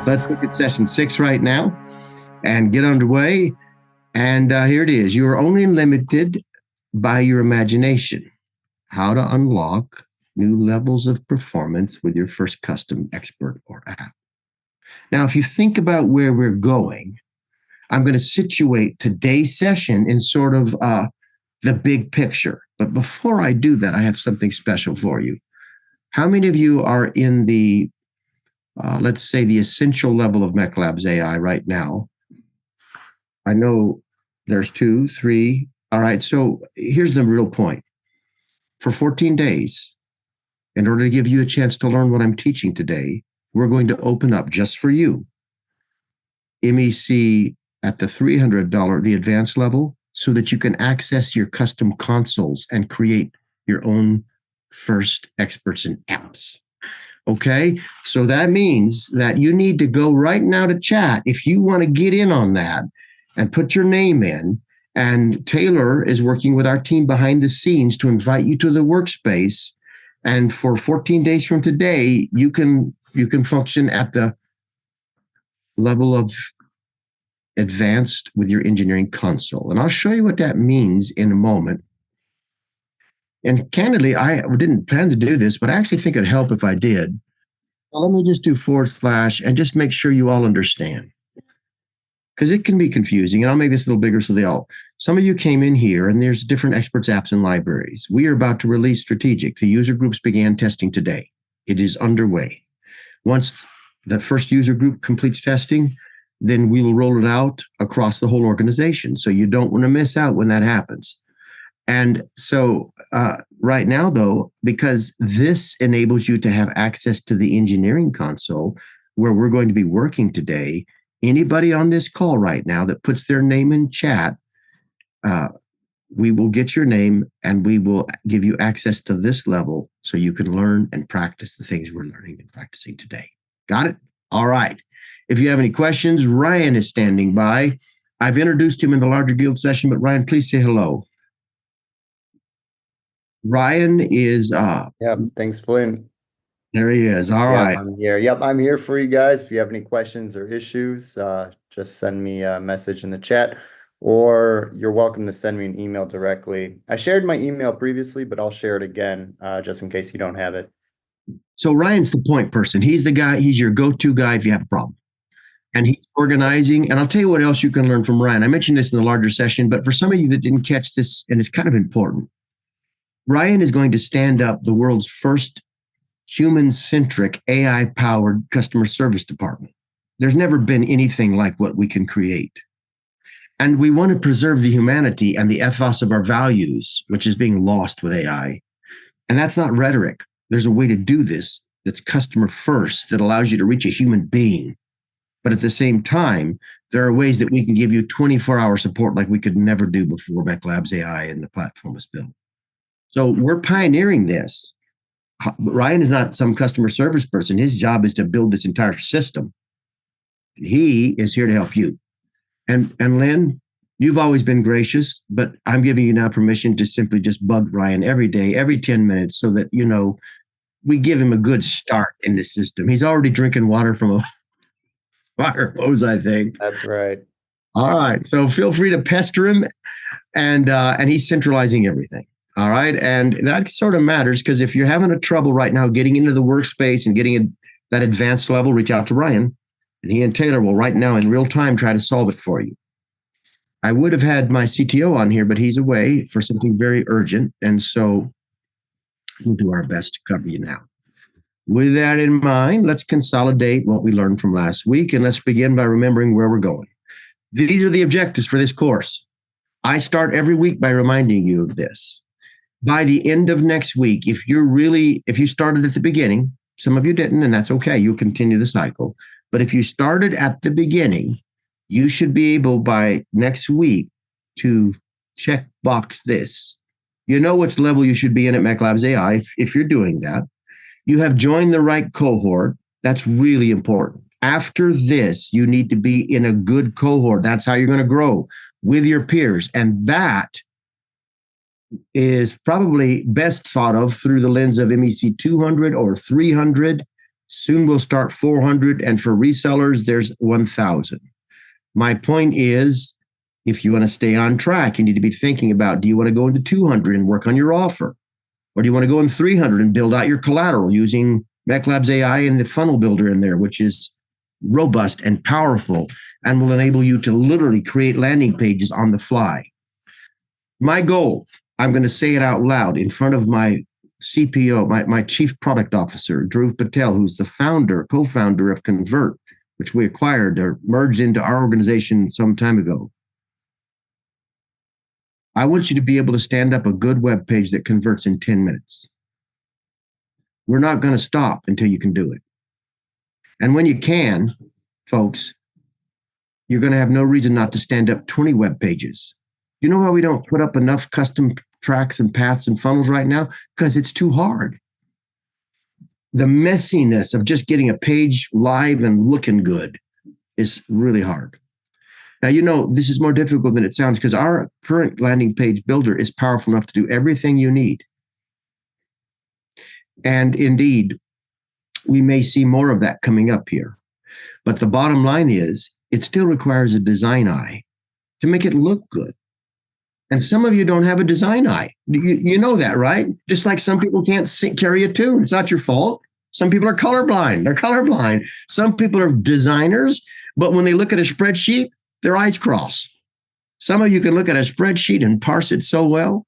Let's look at session 6 right now and get underway. And here it is. You are only limited by your imagination. How to unlock new levels of performance with your first custom expert or app. Now, if you think about where we're going, I'm going to situate today's session in sort of the big picture. But before I do that, I have something special for you. How many of you are in the, let's say, the essential level of MeclabsAI right now? I know there's 2, 3. All right, so here's the real point. For 14 days, in order to give you a chance to learn what I'm teaching today, we're going to open up just for you MEC at the $300, the advanced level, so that you can access your custom consoles and create your own first experts and apps. Okay, so that means that you need to go right now to chat if you want to get in on that and put your name in. And Taylor is working with our team behind the scenes to invite you to the workspace. And for 14 days from today, you can function at the level of advanced with your engineering console. And I'll show you what that means in a moment. And candidly, I didn't plan to do this, but I actually think it'd help if I did. Well, let me just do / and just make sure you all understand, because it can be confusing. And I'll make this a little bigger so some of you came in here and there's different experts, apps, and libraries. We are about to release Strategic. The user groups began testing today. It is underway. Once the first user group completes testing, then we will roll it out across the whole organization. So you don't want to miss out when that happens. And so right now, though, because this enables you to have access to the engineering console where we're going to be working today, anybody on this call right now that puts their name in chat, we will get your name and we will give you access to this level so you can learn and practice the things we're learning and practicing today. Got it? All right. If you have any questions, Ryan is standing by. I've introduced him in the larger guild session, but Ryan, please say hello. Ryan is Yep, thanks, Flint. There he is. All right. I'm here. Yep, I'm here for you guys. If you have any questions or issues, just send me a message in the chat, or you're welcome to send me an email directly. I shared my email previously, but I'll share it again just in case you don't have it. So Ryan's the point person. He's the guy, he's your go-to guy if you have a problem. And he's organizing. And I'll tell you what else you can learn from Ryan. I mentioned this in the larger session, but for some of you that didn't catch this, and it's kind of important, Ryan is going to stand up the world's first human-centric AI-powered customer service department. There's never been anything like what we can create. And we want to preserve the humanity and the ethos of our values, which is being lost with AI. And that's not rhetoric. There's a way to do this that's customer first, that allows you to reach a human being. But at the same time, there are ways that we can give you 24-hour support like we could never do before MeclabsAI and the platform was built. So we're pioneering this. Ryan is not some customer service person. His job is to build this entire system. He is here to help you. And Lynn, you've always been gracious, but I'm giving you now permission to simply just bug Ryan every day, every 10 minutes, so that, we give him a good start in the system. He's already drinking water from a fire hose, I think. That's right. All right. So feel free to pester him, and he's centralizing everything. All right. And that sort of matters, because if you're having a trouble right now getting into the workspace and getting that advanced level, reach out to Ryan, and he and Taylor will right now in real time try to solve it for you. I would have had my CTO on here, but he's away for something very urgent. And so we'll do our best to cover you now. With that in mind, let's consolidate what we learned from last week, and let's begin by remembering where we're going. These are the objectives for this course. I start every week by reminding you of this. By the end of next week, if you started at the beginning, some of you didn't, and that's okay, you'll continue the cycle. But if you started at the beginning, you should be able by next week to check box this. You know which level you should be in at MeclabsAI if you're doing that. You have joined the right cohort. That's really important. After this, you need to be in a good cohort. That's how you're going to grow with your peers. And that is probably best thought of through the lens of MEC 200 or 300. Soon we'll start 400, and for resellers, there's 1,000. My point is, if you want to stay on track, you need to be thinking about, do you want to go into 200 and work on your offer? Or do you want to go in 300 and build out your collateral using MeclabsAI and the funnel builder in there, which is robust and powerful and will enable you to literally create landing pages on the fly. My goal, I'm going to say it out loud in front of my CPO, my chief product officer, Dhruv Patel, who's the co-founder of Convert, which we acquired or merged into our organization some time ago. I want you to be able to stand up a good web page that converts in 10 minutes. We're not going to stop until you can do it. And when you can, folks, you're going to have no reason not to stand up 20 web pages. You know why we don't put up enough custom tracks and paths and funnels right now? Because it's too hard. The messiness of just getting a page live and looking good is really hard. Now, you know, this is more difficult than it sounds because our current landing page builder is powerful enough to do everything you need. And indeed, we may see more of that coming up here. But the bottom line is, it still requires a design eye to make it look good. And some of you don't have a design eye. You know that, right? Just like some people can't carry a tune. It's not your fault. Some people are colorblind. They're colorblind. Some people are designers, but when they look at a spreadsheet, their eyes cross. Some of you can look at a spreadsheet and parse it so well.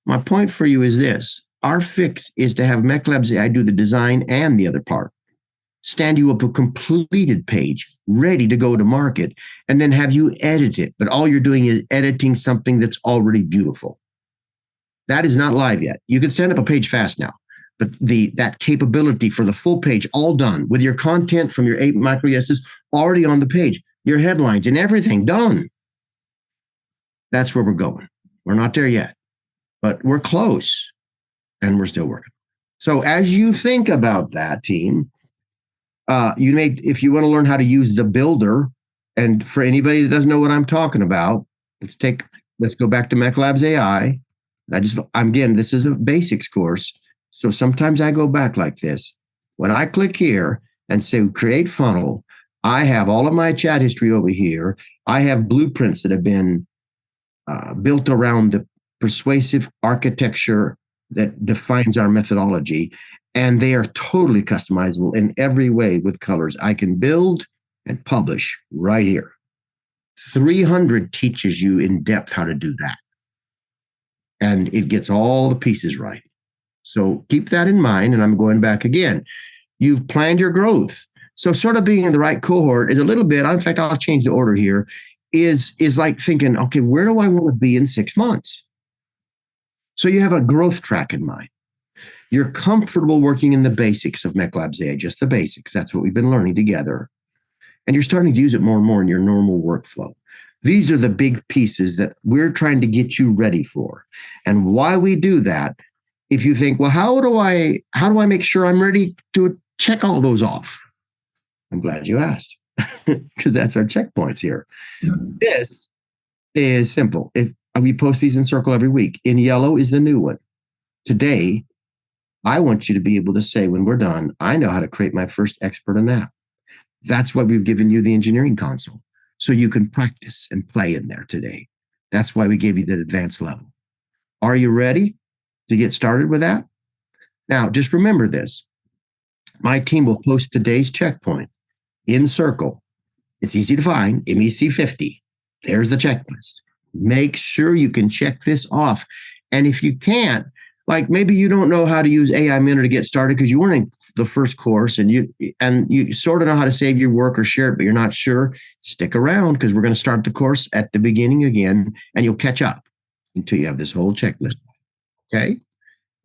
My point for you is this. Our fix is to have MeclabsAI do the design and the other part. Stand you up a completed page ready to go to market and then have you edit it. But all you're doing is editing something that's already beautiful. That is not live yet. You can stand up a page fast now, but that capability for the full page all done with your content from your 8 micro yeses already on the page, your headlines and everything done. That's where we're going. We're not there yet, but we're close and we're still working. So as you think about that, team, if you want to learn how to use the builder, and for anybody that doesn't know what I'm talking about, let's go back to MeclabsAI. Again, this is a basics course. So sometimes I go back like this. When I click here and say create funnel, I have all of my chat history over here. I have blueprints that have been built around the persuasive architecture that defines our methodology. And they are totally customizable in every way with colors. I can build and publish right here. 300 teaches you in depth how to do that. And it gets all the pieces right. So keep that in mind. And I'm going back again. You've planned your growth. So sort of being in the right cohort is a little bit, in fact, I'll change the order here, is like thinking, okay, where do I want to be in 6 months? So you have a growth track in mind. You're comfortable working in the basics of MeclabsAI, just the basics. That's what we've been learning together. And you're starting to use it more and more in your normal workflow. These are the big pieces that we're trying to get you ready for. And why we do that, if you think, well, how do I make sure I'm ready to check all those off? I'm glad you asked, because that's our checkpoints here. This is simple. If we post these in Circle every week, in yellow is the new one. Today, I want you to be able to say when we're done, I know how to create my first expert on app. That's why we've given you the engineering console, so you can practice and play in there today. That's why we gave you the advanced level. Are you ready to get started with that? Now, just remember this. My team will post today's checkpoint in Circle. It's easy to find, MEC 50. There's the checklist. Make sure you can check this off. And if you can't, like maybe you don't know how to use AI Minter to get started because you weren't in the first course and you sort of know how to save your work or share it, but you're not sure, stick around because we're going to start the course at the beginning again and you'll catch up until you have this whole checklist. Okay.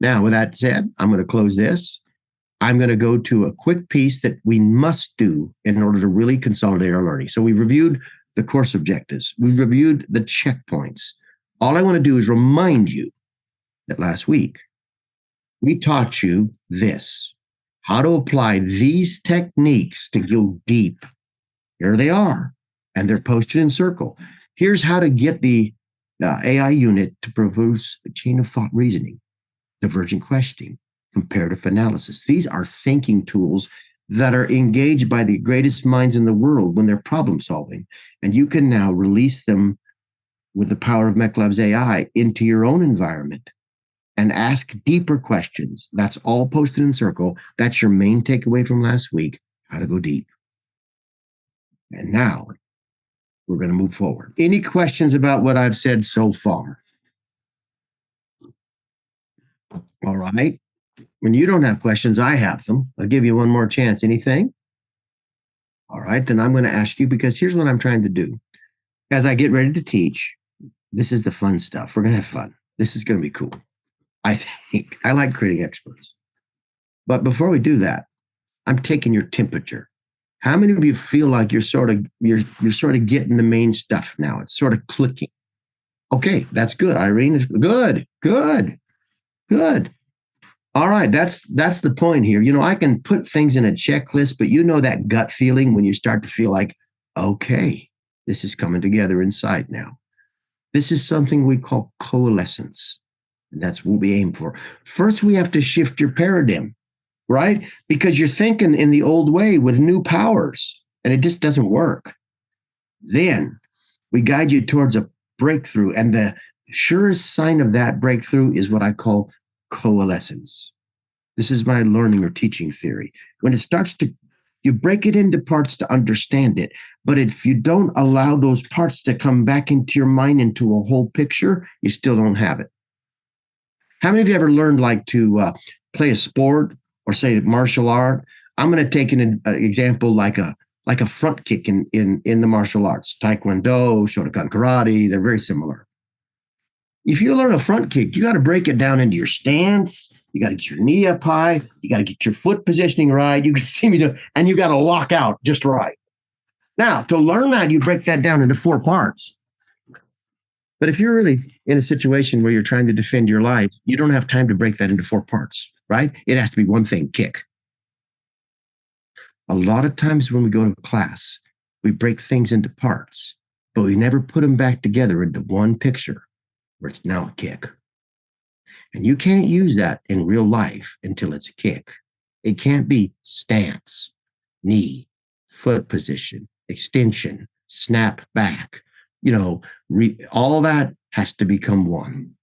Now, with that said, I'm going to close this. I'm going to go to a quick piece that we must do in order to really consolidate our learning. So we reviewed the course objectives. We reviewed the checkpoints. All I want to do is remind you that last week we taught you this, how to apply these techniques to go deep. Here they are, and they're posted in Circle. Here's how to get the AI unit to produce a chain of thought reasoning, divergent questioning, comparative analysis. These are thinking tools that are engaged by the greatest minds in the world when they're problem solving. And you can now release them with the power of MeclabsAI into your own environment and ask deeper questions. That's all posted in Circle. That's your main takeaway from last week, how to go deep. And now we're going to move forward. Any questions about what I've said so far? All right. When you don't have questions, I have them. I'll give you one more chance. Anything? All right. Then I'm going to ask you, because here's what I'm trying to do. As I get ready to teach, this is the fun stuff. We're going to have fun. This is going to be cool. I think I like creating experts. But before we do that, I'm taking your temperature. How many of you feel like you're sort of getting the main stuff now? It's sort of clicking. Okay, that's good, Irene. It's good. All right, that's the point here. I can put things in a checklist, but that gut feeling when you start to feel like, okay, this is coming together inside now. This is something we call coalescence. And that's what we aim for. First, we have to shift your paradigm, right? Because you're thinking in the old way with new powers, and it just doesn't work. Then we guide you towards a breakthrough. And the surest sign of that breakthrough is what I call coalescence. This is my learning or teaching theory. When it starts to, you break it into parts to understand it. But if you don't allow those parts to come back into your mind into a whole picture, you still don't have it. How many of you ever learned to play a sport or say martial art? I'm going to take an example like a front kick in the martial arts. Taekwondo, Shotokan karate, they're very similar. If you learn a front kick, you got to break it down into your stance. You got to get your knee up high. You got to get your foot positioning right. You can see me and you got to lock out just right. Now, to learn that, you break that down into 4 parts. But if you're really in a situation where you're trying to defend your life, you don't have time to break that into 4 parts, right? It has to be one thing, kick. A lot of times when we go to class, we break things into parts, but we never put them back together into one picture where it's now a kick. And you can't use that in real life until it's a kick. It can't be stance, knee, foot position, extension, snap back. All that has to become one.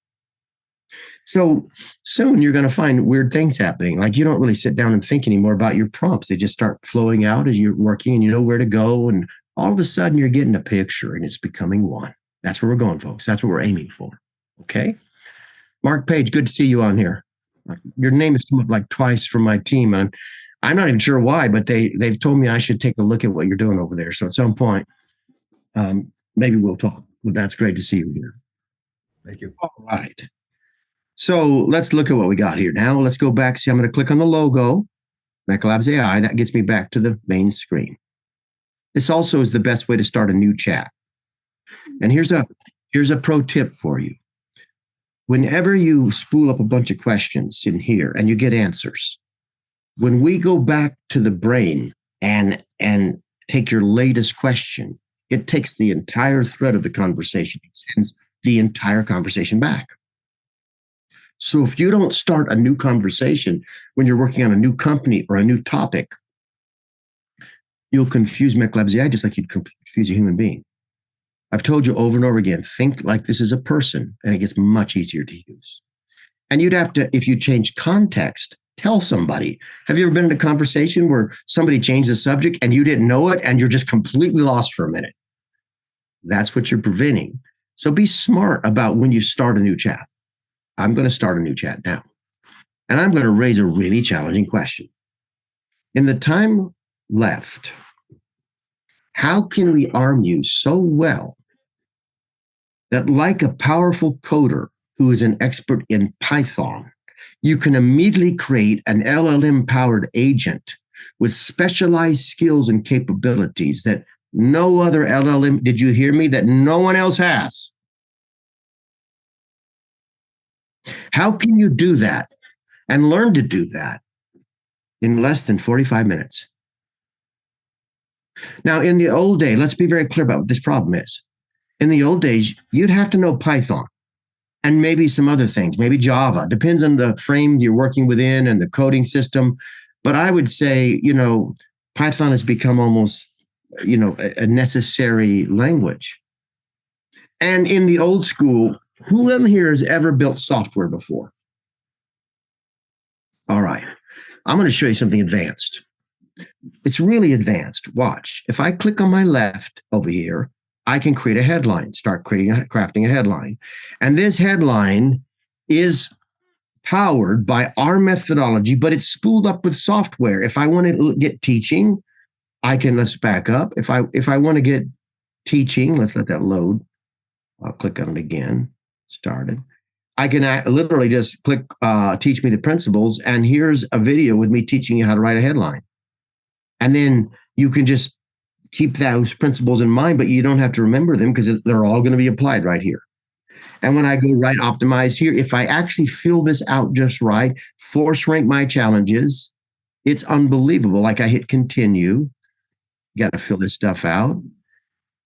So soon you're going to find weird things happening. Like you don't really sit down and think anymore about your prompts. They just start flowing out as you're working and you know where to go. And all of a sudden you're getting a picture and it's becoming one. That's where we're going, folks. That's what we're aiming for. Okay. Mark Page, good to see you on here. Your name has come up like twice from my team. And I'm not even sure why, but they've told me I should take a look at what you're doing over there. So at some point, maybe we'll talk. Well, that's great to see you here. Thank you. All right. So let's look at what we got here. Now let's go back. See, I'm going to click on the logo, MeclabsAI. That gets me back to the main screen. This also is the best way to start a new chat. And here's a pro tip for you. Whenever you spool up a bunch of questions in here and you get answers, when we go back to the brain and take your latest question, it takes the entire thread of the conversation. It sends the entire conversation back. So if you don't start a new conversation when you're working on a new company or a new topic, you'll confuse MeclabsAI just like you'd confuse a human being. I've told you over and over again, think like this is a person, and it gets much easier to use. And you'd have to, if you change context, tell somebody. Have you ever been in a conversation where somebody changed the subject and you didn't know it and you're just completely lost for a minute? That's what you're preventing. So be smart about when you start a new chat. I'm going to start a new chat now. And I'm going to raise a really challenging question. In the time left, how can we arm you so well that, like a powerful coder who is an expert in Python, you can immediately create an LLM-powered agent with specialized skills and capabilities that no other LLM, did you hear me, that no one else has? How can you do that and learn to do that in less than 45 minutes? Now, in the old day, let's be very clear about what this problem is. In the old days, you'd have to know Python and maybe some other things, maybe Java. Depends on the frame you're working within and the coding system. But I would say, Python has become almost, a necessary language. And in the old school, who in here has ever built software before? All right. I'm going to show you something advanced. It's really advanced. Watch. If I click on my left over here, I can create a headline, start crafting a headline. And this headline is powered by our methodology, but it's spooled up with software. If I want to get teaching, let's back up. If I want to get teaching, let's let that load. I'll click on it again. Started. I can literally just click teach me the principles, and here's a video with me teaching you how to write a headline. And then you can just keep those principles in mind, but you don't have to remember them because they're all going to be applied right here. And when I go right optimize here, if I actually fill this out just right, force rank my challenges, it's unbelievable. Like I hit continue, got to fill this stuff out.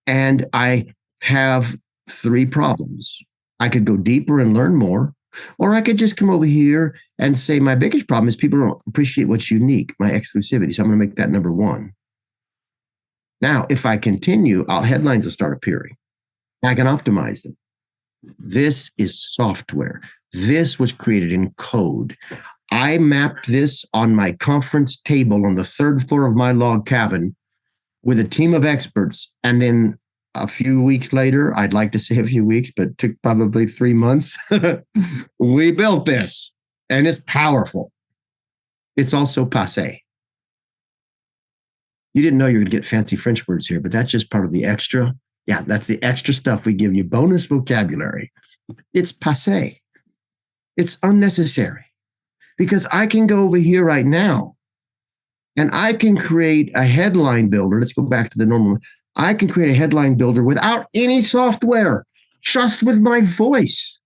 And I have 3 problems. I could go deeper and learn more, or I could just come over here and say my biggest problem is people don't appreciate what's unique, my exclusivity. So I'm going to make that number 1. Now, if I continue, headlines will start appearing. I can optimize them. This is software. This was created in code. I mapped this on my conference table on the 3rd floor of my log cabin with a team of experts. And then a few weeks later, I'd like to say a few weeks, but it took probably 3 months, we built this. And it's powerful. It's also passé. You didn't know you would get fancy French words here, but that's just part of the extra. Yeah, that's the extra stuff we give you, bonus vocabulary. It's passé. It's unnecessary because I can go over here right now and I can create a headline builder. Let's go back to the normal. I can create a headline builder without any software, just with my voice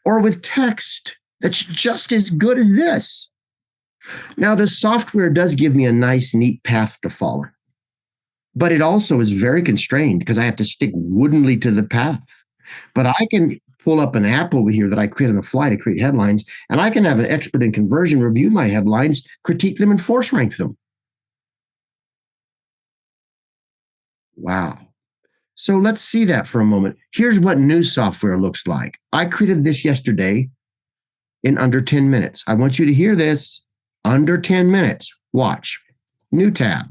or with text. That's just as good as this. Now, the software does give me a nice, neat path to follow, but it also is very constrained because I have to stick woodenly to the path. But I can pull up an app over here that I create on the fly to create headlines, and I can have an expert in conversion review my headlines, critique them, and force rank them. Wow. So let's see that for a moment. Here's what new software looks like. I created this yesterday in under 10 minutes. I want you to hear this. Under 10 minutes. Watch. New tab.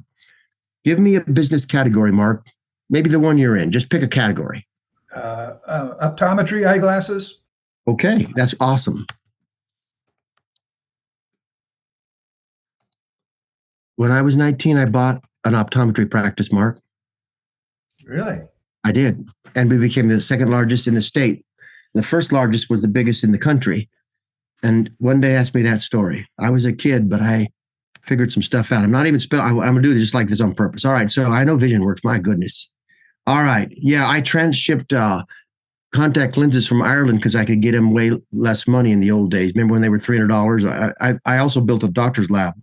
Give me a business category, Mark. Maybe the one you're in. Just pick a category. Optometry eyeglasses. Okay, that's awesome. When I was 19, I bought an optometry practice, Mark. Really? I did. And we became the 2nd largest in the state. The 1st largest was the biggest in the country. And one day asked me that story. I was a kid, but I figured some stuff out. I'm not even I'm going to do just like this on purpose. All right. So I know vision works. My goodness. All right. Yeah. I transshipped contact lenses from Ireland because I could get them way less money in the old days. Remember when they were $300? I also built a doctor's lab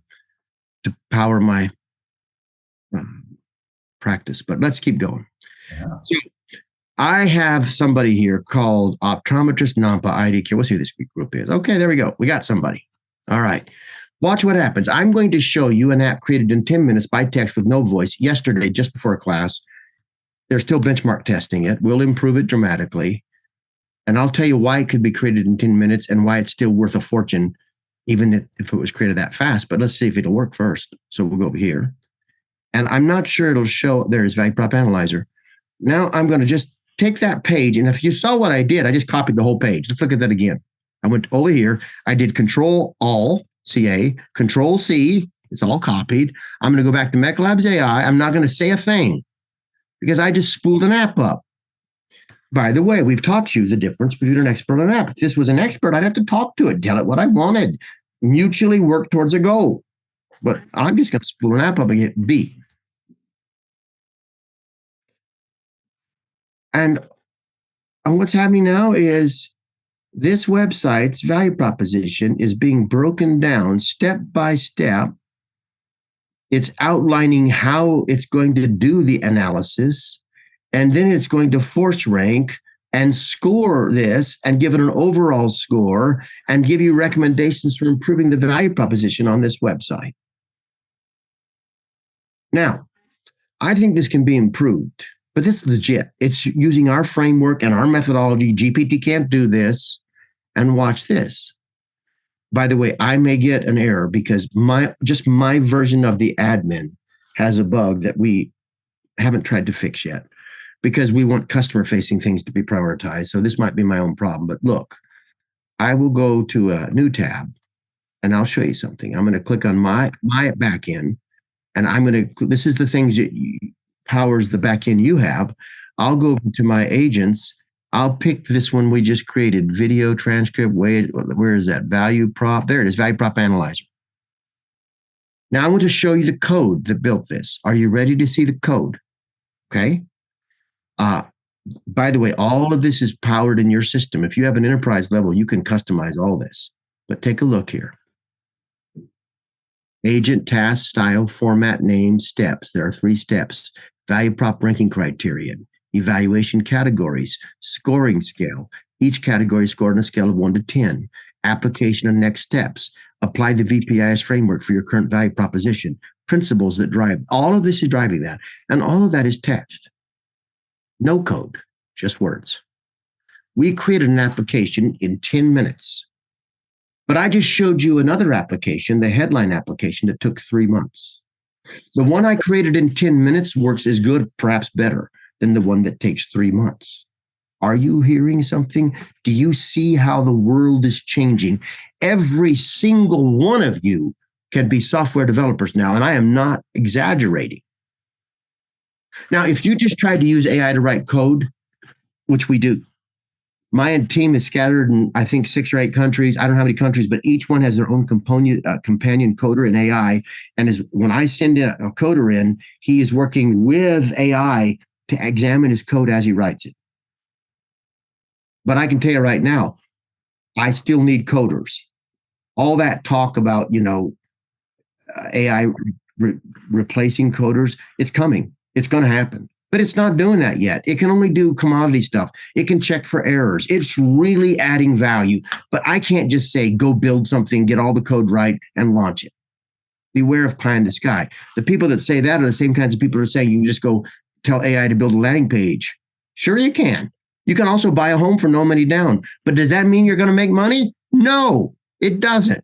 to power my practice, but let's keep going. Yeah. So I have somebody here called Optometrist Nampa ID Care. We'll see who this group is. Okay, there we go. We got somebody. All right. Watch what happens. I'm going to show you an app created in 10 minutes by text with no voice yesterday, just before class. They're still benchmark testing it. We'll improve it dramatically. And I'll tell you why it could be created in 10 minutes and why it's still worth a fortune, even if it was created that fast. But let's see if it'll work first. So we'll go over here. And I'm not sure it'll show. There's Value Prop Analyzer. Now I'm going to just take that page. And if you saw what I did, I just copied the whole page. Let's look at that again. I went over here. I did Control-Alt, CA, Control-C. It's all copied. I'm going to go back to MeclabsAI. I'm not going to say a thing because I just spooled an app up. By the way, we've taught you the difference between an expert and an app. If this was an expert, I'd have to talk to it, tell it what I wanted, mutually work towards a goal. But I'm just going to spool an app up and hit B. And what's happening now is this website's value proposition is being broken down step by step. It's outlining how it's going to do the analysis, and then it's going to force rank and score this and give it an overall score and give you recommendations for improving the value proposition on this website. Now, I think this can be improved, but this is legit. It's using our framework and our methodology. GPT can't do this. And watch this. By the way, I may get an error because my version of the admin has a bug that we haven't tried to fix yet because we want customer facing things to be prioritized. So this might be my own problem. But look, I will go to a new tab and I'll show you something. I'm going to click on my backend, and I'm going to, this is the things that powers the backend you have. I'll go to my agents. I'll pick this one we just created, video transcript. Where is that? Value prop. There it is, value prop analyzer. Now I want to show you the code that built this. Are you ready to see the code? Okay. By the way, all of this is powered in your system. If you have an enterprise level, you can customize all this. But take a look here. Agent, task, style, format, name, steps. There are 3 steps. Value prop ranking criterion, evaluation categories, scoring scale. Each category is scored on a scale of 1 to 10. Application and next steps. Apply the VPIS framework for your current value proposition. Principles that drive. All of this is driving that. And all of that is text. No code, just words. We created an application in 10 minutes. But I just showed you another application, the headline application, that took 3 months. The one I created in 10 minutes works as good, perhaps better, than the one that takes 3 months. Are you hearing something? Do you see how the world is changing? Every single one of you can be software developers now, and I am not exaggerating. Now, if you just tried to use AI to write code, which we do, my team is scattered in, I think, 6 or 8 countries. I don't know how many countries, but each one has their own companion coder in AI. And when I send a coder in, he is working with AI to examine his code as he writes it. But I can tell you right now, I still need coders. All that talk about, AI replacing coders, it's coming. It's going to happen. But it's not doing that yet. It can only do commodity stuff. It can check for errors. It's really adding value. But I can't just say, go build something, get all the code right, and launch it. Beware of pie in the sky. The people that say that are the same kinds of people who are saying you can just go tell AI to build a landing page. Sure you can. You can also buy a home for no money down. But does that mean you're going to make money? No, it doesn't.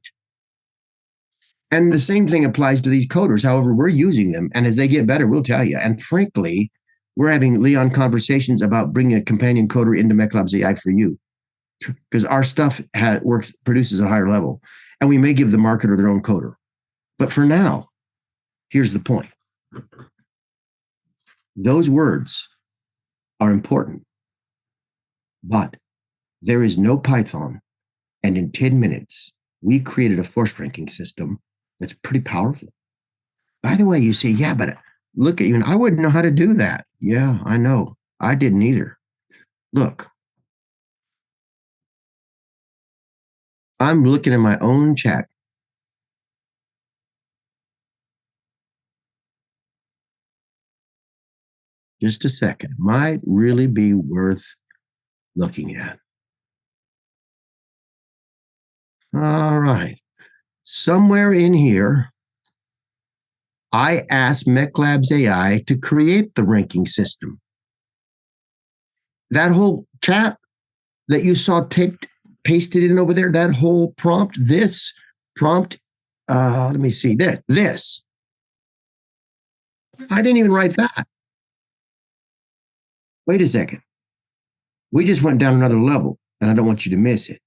And the same thing applies to these coders. However, we're using them. And as they get better, we'll tell you. And frankly, we're having Leon conversations about bringing a companion coder into MeclabsAI for you, because our stuff produces at a higher level. And we may give the marketer their own coder. But for now, here's the point. Those words are important. But there is no Python. And in 10 minutes, we created a force ranking system that's pretty powerful. By the way, you say, yeah, but look at you, and I wouldn't know how to do that. Yeah, I know. I didn't either. Look, I'm looking at my own chat. Just a second. Might really be worth looking at. All right. Somewhere in here, I asked MeclabsAI to create the ranking system. That whole chat that you saw pasted in over there, that whole prompt, let me see, this. I didn't even write that. Wait a second. We just went down another level, and I don't want you to miss it.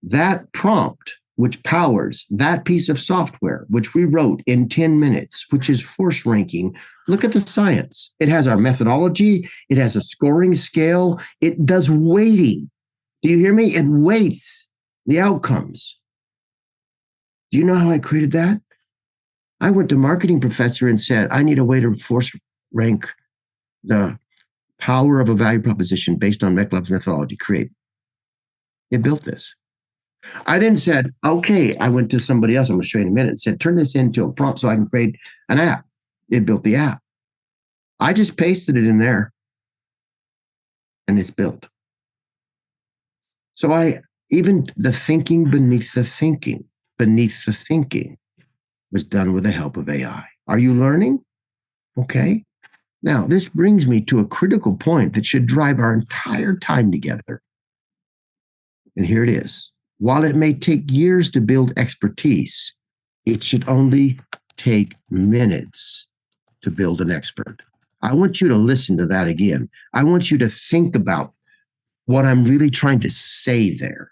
That prompt, which powers that piece of software, which we wrote in 10 minutes, which is force ranking, look at the science. It has our methodology. It has a scoring scale. It does weighting. Do you hear me? It weights the outcomes. Do you know how I created that? I went to marketing professor and said, I need a way to force rank the power of a value proposition based on MecLab's methodology. Create. It built this. I then said, okay, I went to somebody else, I'm going to show you in a minute, and said, turn this into a prompt so I can create an app. It built the app. I just pasted it in there. and it's built. So even the thinking beneath the thinking was done with the help of AI. Are you learning? Okay. Now, this brings me to a critical point that should drive our entire time together. And here it is. While it may take years to build expertise, it should only take minutes to build an expert. I want you to listen to that again. I want you to think about what I'm really trying to say there.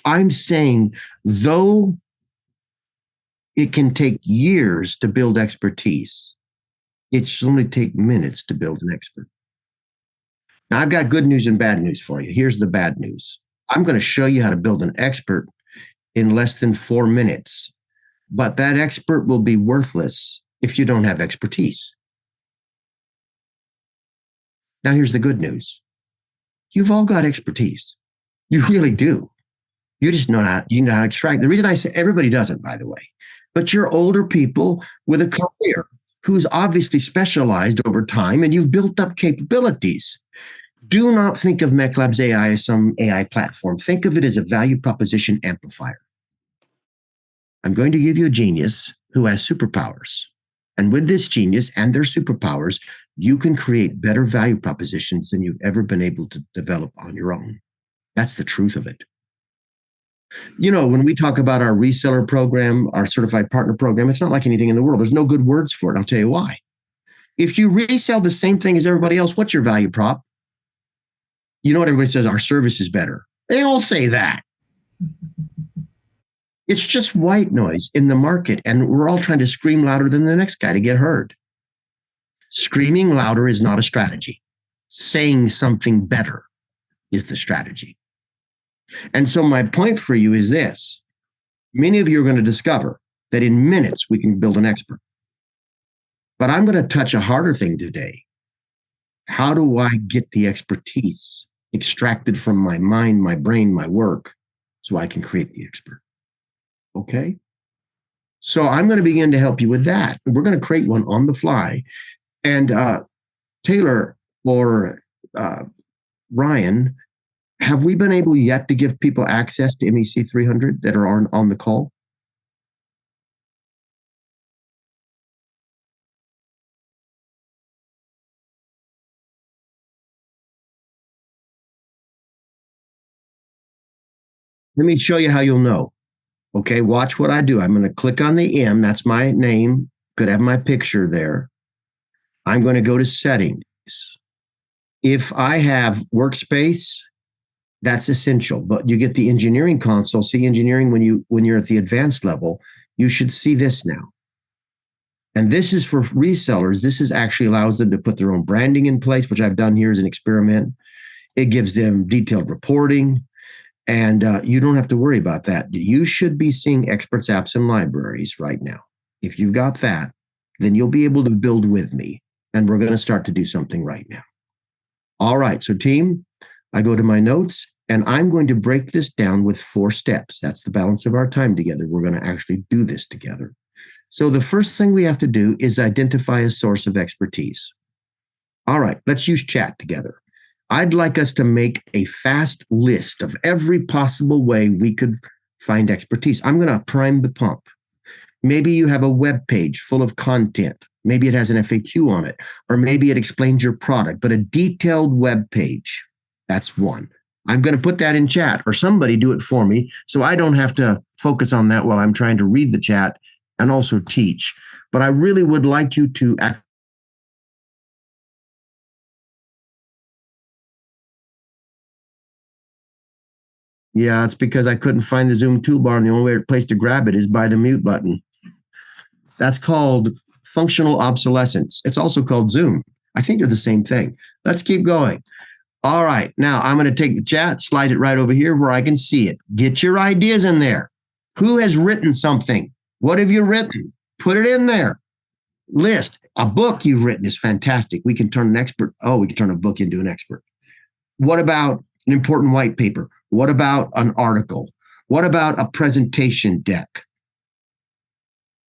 I'm saying, though it can take years to build expertise, it should only take minutes to build an expert. Now, I've got good news and bad news for you. Here's the bad news. I'm going to show you how to build an expert in less than 4 minutes, but that expert will be worthless if you don't have expertise. Now, here's the good news. You've all got expertise. You really do. You just know how to extract. The reason I say everybody doesn't, by the way, but you're older people with a career who's obviously specialized over time and you've built up capabilities. Do not think of MeclabsAI as some AI platform. Think of it as a value proposition amplifier. I'm going to give you a genius who has superpowers. And with this genius and their superpowers, you can create better value propositions than you've ever been able to develop on your own. That's the truth of it. You know, when we talk about our reseller program, our certified partner program, it's not like anything in the world. There's no good words for it. I'll tell you why. If you resell the same thing as everybody else, what's your value prop? You know what everybody says? Our service is better. They all say that. It's just white noise in the market, and we're all trying to scream louder than the next guy to get heard. Screaming louder is not a strategy. Saying something better is the strategy. And so my point for you is this. Many of you are going to discover that in minutes we can build an expert. But I'm going to touch a harder thing today. How do I get the expertise extracted from my mind, my brain, my work, so I can create the expert? Okay? So I'm going to begin to help you with that. We're going to create one on the fly. And Taylor or Ryan, have we been able yet to give people access to MEC 300 that are on the call? Let me show you how you'll know. Okay, watch what I do. I'm going to click on the M. That's my name. Could have my picture there. I'm going to go to settings. If I have workspace, that's essential, but you get the engineering console. See engineering when you're at the advanced level, you should see this now. And this is for resellers. This is actually allows them to put their own branding in place, which I've done here as an experiment. It gives them detailed reporting, and you don't have to worry about that. You should be seeing experts, apps, and libraries right now. If you've got that, then you'll be able to build with me, and we're going to start to do something right now. All right, so team, I go to my notes, and I'm going to break this down with 4 steps. That's the balance of our time together. We're going to actually do this together. So the first thing we have to do is identify a source of expertise. All right, let's use chat together. I'd like us to make a fast list of every possible way we could find expertise. I'm going to prime the pump. Maybe you have a web page full of content. Maybe it has an FAQ on it, or maybe it explains your product, but a detailed web page. That's one. I'm going to put that in chat, or somebody do it for me so I don't have to focus on that while I'm trying to read the chat and also teach. But I really would like you to act. Yeah, it's because I couldn't find the Zoom toolbar, and the only place to grab it is by the mute button. That's called functional obsolescence. It's also called Zoom. I think they're the same thing. Let's keep going. All right, now I'm going to take the chat, slide it right over here where I can see it. Get your ideas in there. Who has written something? What have you written? Put it in there. List. A book you've written is fantastic. We can turn an expert. Oh, we can turn a book into an expert. What about an important white paper? What about an article? What about a presentation deck?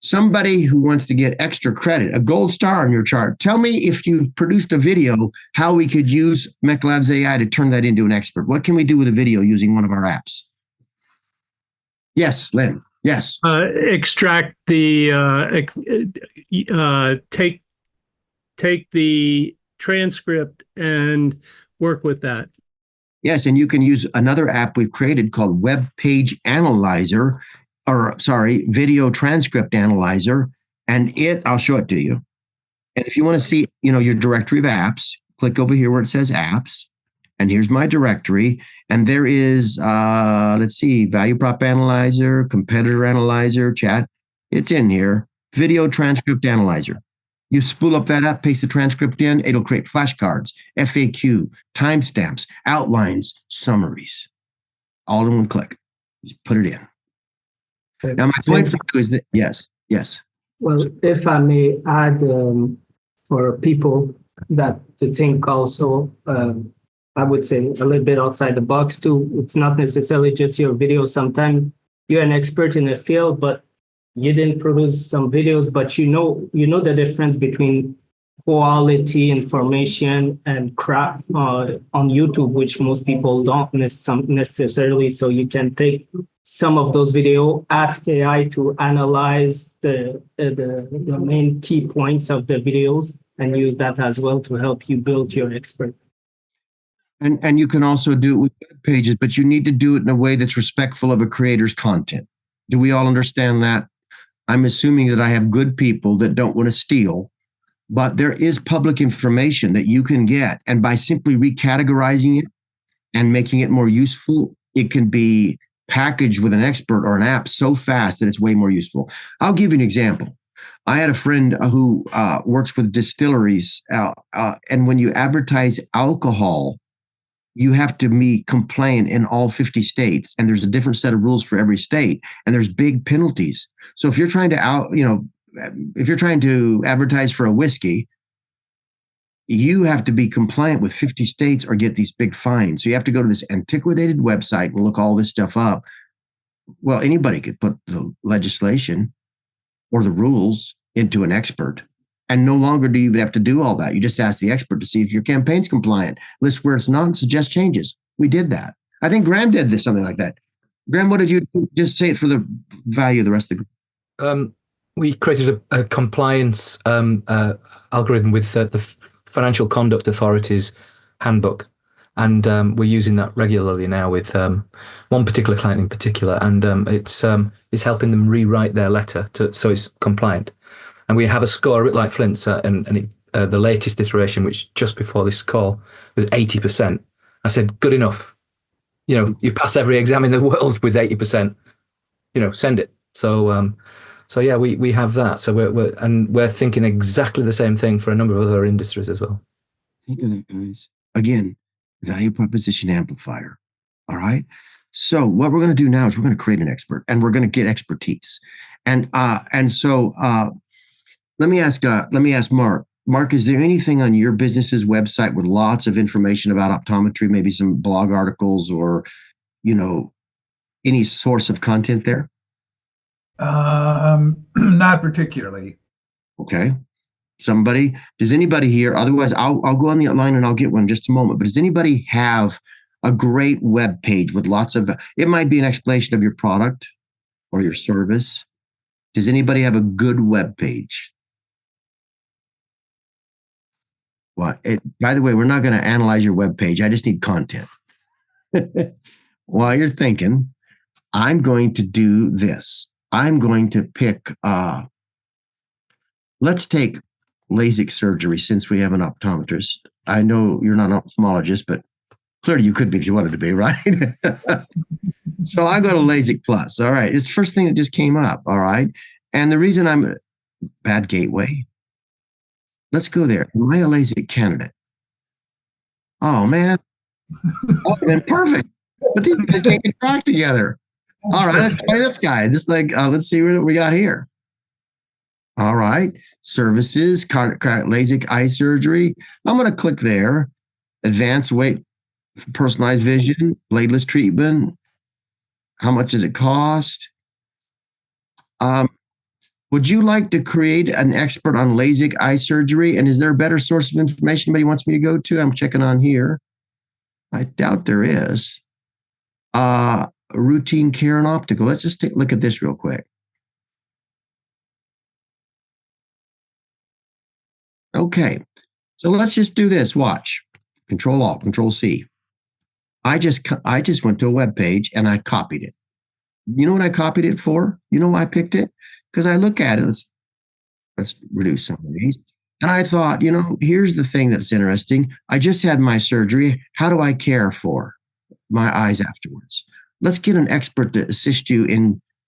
Somebody who wants to get extra credit, a gold star on your chart. Tell me if you've produced a video, how we could use MeclabsAI to turn that into an expert. What can we do with a video using one of our apps? Yes, Lynn. Yes. Extract the take the transcript and work with that. Yes, and you can use another app we've created called Web Page Analyzer, or sorry, Video Transcript Analyzer, and I'll show it to you. And if you want to see, your directory of apps, click over here where it says apps, and here's my directory, and there is, let's see, Value Prop Analyzer, Competitor Analyzer, Chat. It's in here, Video Transcript Analyzer. You spool up that app, paste the transcript in, it'll create flashcards, FAQ, timestamps, outlines, summaries, all in one click. Just put it in. Now, my point for you is that, yes. Well, if I may add, for people that to think also, I would say a little bit outside the box too. It's not necessarily just your video. Sometimes you're an expert in a field, but you didn't produce some videos, but you know the difference between quality information and crap on YouTube, which most people don't necessarily. So you can take some of those videos, ask AI to analyze the main key points of the videos, and use that as well to help you build your expert. And you can also do it with web pages, but you need to do it in a way that's respectful of a creator's content. Do we all understand that? I'm assuming that I have good people that don't want to steal, but there is public information that you can get. And by simply recategorizing it and making it more useful, it can be packaged with an expert or an app so fast that it's way more useful. I'll give you an example. I had a friend who works with distilleries, and when you advertise alcohol, you have to be compliant in all 50 states, and there's a different set of rules for every state, and there's big penalties. So if you're trying to advertise for a whiskey, you have to be compliant with 50 states or get these big fines. So you have to go to this antiquated website and look all this stuff up. Well, anybody could put the legislation or the rules into an expert. And no longer do you even have to do all that. You just ask the expert to see if your campaign's compliant. List where it's not and suggest changes. We did that. I think Graham did this, something like that. Graham, what did you do? Just say it for the value of the rest of the group. We created a compliance algorithm with the Financial Conduct Authority's handbook. And we're using that regularly now with one particular client in particular. And it's helping them rewrite their letter so it's compliant. And we have a score, a bit like Flint's, and the latest iteration, which just before this call was 80%. I said, good enough. You pass every exam in the world with 80%. Send it. So yeah, we have that. So we're thinking exactly the same thing for a number of other industries as well. Think of that, guys. Again, value proposition amplifier. All right. So what we're going to do now is we're going to create an expert, and we're going to get expertise. And so. Let me ask Mark. Mark, is there anything on your business's website with lots of information about optometry, maybe some blog articles or, any source of content there? Not particularly. Okay. Does anybody here, otherwise I'll go on the line and I'll get one in just a moment, but does anybody have a great web page with lots of, it might be an explanation of your product or your service. Does anybody have a good web page? Well, by the way, we're not going to analyze your web page. I just need content. While you're thinking, I'm going to do this. I'm going to pick, let's take LASIK surgery since we have an optometrist. I know you're not an ophthalmologist, but clearly you could be if you wanted to be, right? So I go to LASIK Plus. All right. It's the first thing that just came up. All right. And the reason I'm bad gateway. Let's go there. Am I a LASIK candidate? Oh, man. Oh, man, perfect. But these guys can't get track together. All right, let's try this guy. Let's see what we got here. All right. Services, LASIK eye surgery. I'm going to click there. Advanced weight, personalized vision, bladeless treatment. How much does it cost? Would you like to create an expert on LASIK eye surgery? And is there a better source of information anybody wants me to go to? I'm checking on here. I doubt there is. Routine care and optical. Let's just take a look at this real quick. Okay, so let's just do this. Watch. Control Alt, Control C. I just went to a web page and I copied it. You know what I copied it for? You know why I picked it? Because I look at it. Let's reduce some of these. And I thought, here's the thing that's interesting. I just had my surgery. How do I care for my eyes afterwards? Let's get an expert to assist you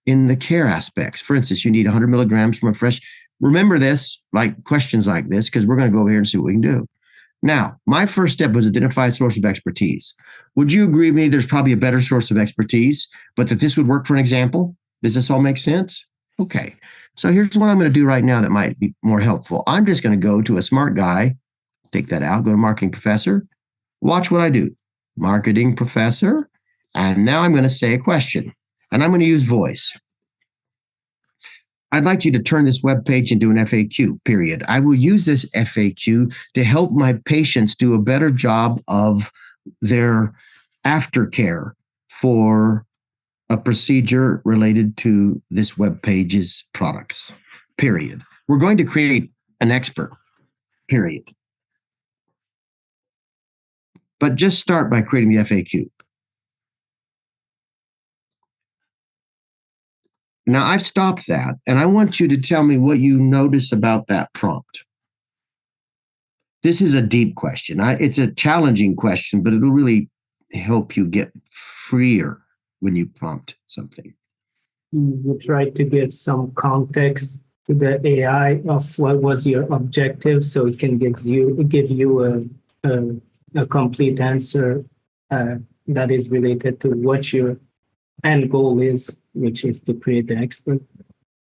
in the care aspects. For instance, you need 100 milligrams from a fresh. Remember this, like questions like this, because we're going to go over here and see what we can do. Now, my first step was identify a source of expertise. Would you agree with me there's probably a better source of expertise, but that this would work for an example? Does this all make sense? Okay, so here's what I'm going to do right now that might be more helpful. I'm just going to go to a smart guy, take that out, go to marketing professor, watch what I do. Marketing professor, and now I'm going to say a question, and I'm going to use voice. I'd like you to turn this web page into an FAQ, period. I will use this FAQ to help my patients do a better job of their aftercare for a procedure related to this web page's products, period. We're going to create an expert, period. But just start by creating the FAQ. Now, I've stopped that, and I want you to tell me what you notice about that prompt. This is a deep question. It's a challenging question, but it'll really help you get freer when you prompt something. You try to give some context to the AI of what was your objective, so it can give you a complete answer that is related to what your end goal is, which is to create the expert.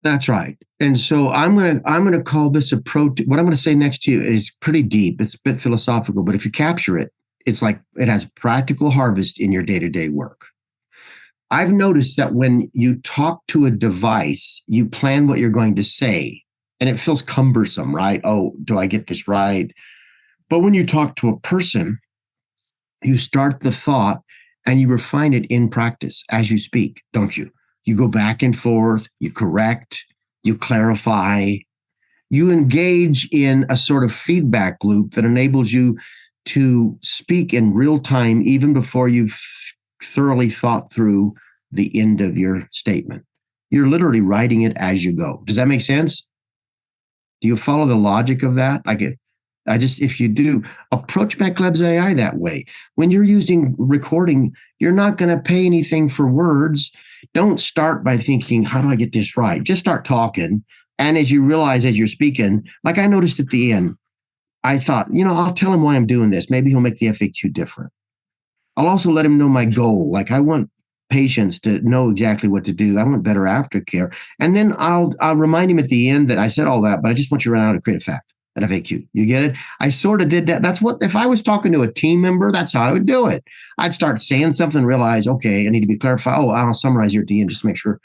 That's right. And so I'm gonna call this approach. What I'm gonna say next to you is pretty deep. It's a bit philosophical, but if you capture it, it's like it has practical harvest in your day-to-day work. I've noticed that when you talk to a device, you plan what you're going to say, and it feels cumbersome, right? Oh, do I get this right? But when you talk to a person, you start the thought and you refine it in practice as you speak, don't you? You go back and forth, you correct, you clarify, you engage in a sort of feedback loop that enables you to speak in real time, even before you've thoroughly thought through the end of your statement. You're literally writing it as you go. Does that make sense? Do you follow the logic of that? If you do, approach MeclabsAI that way. When you're using recording, you're not going to pay anything for words. Don't start by thinking, how do I get this right? Just start talking. And as you realize as you're speaking, like I noticed at the end, I thought, I'll tell him why I'm doing this. Maybe he'll make the FAQ different. I'll also let him know my goal. Like I want patients to know exactly what to do. I want better aftercare. And then I'll remind him at the end that I said all that, but I just want you to run out and create a fact. An FAQ. You get it? I sort of did that. That's what, if I was talking to a team member, that's how I would do it. I'd start saying something, realize, okay, I need to be clarified. Oh, I'll summarize here at the end, just make sure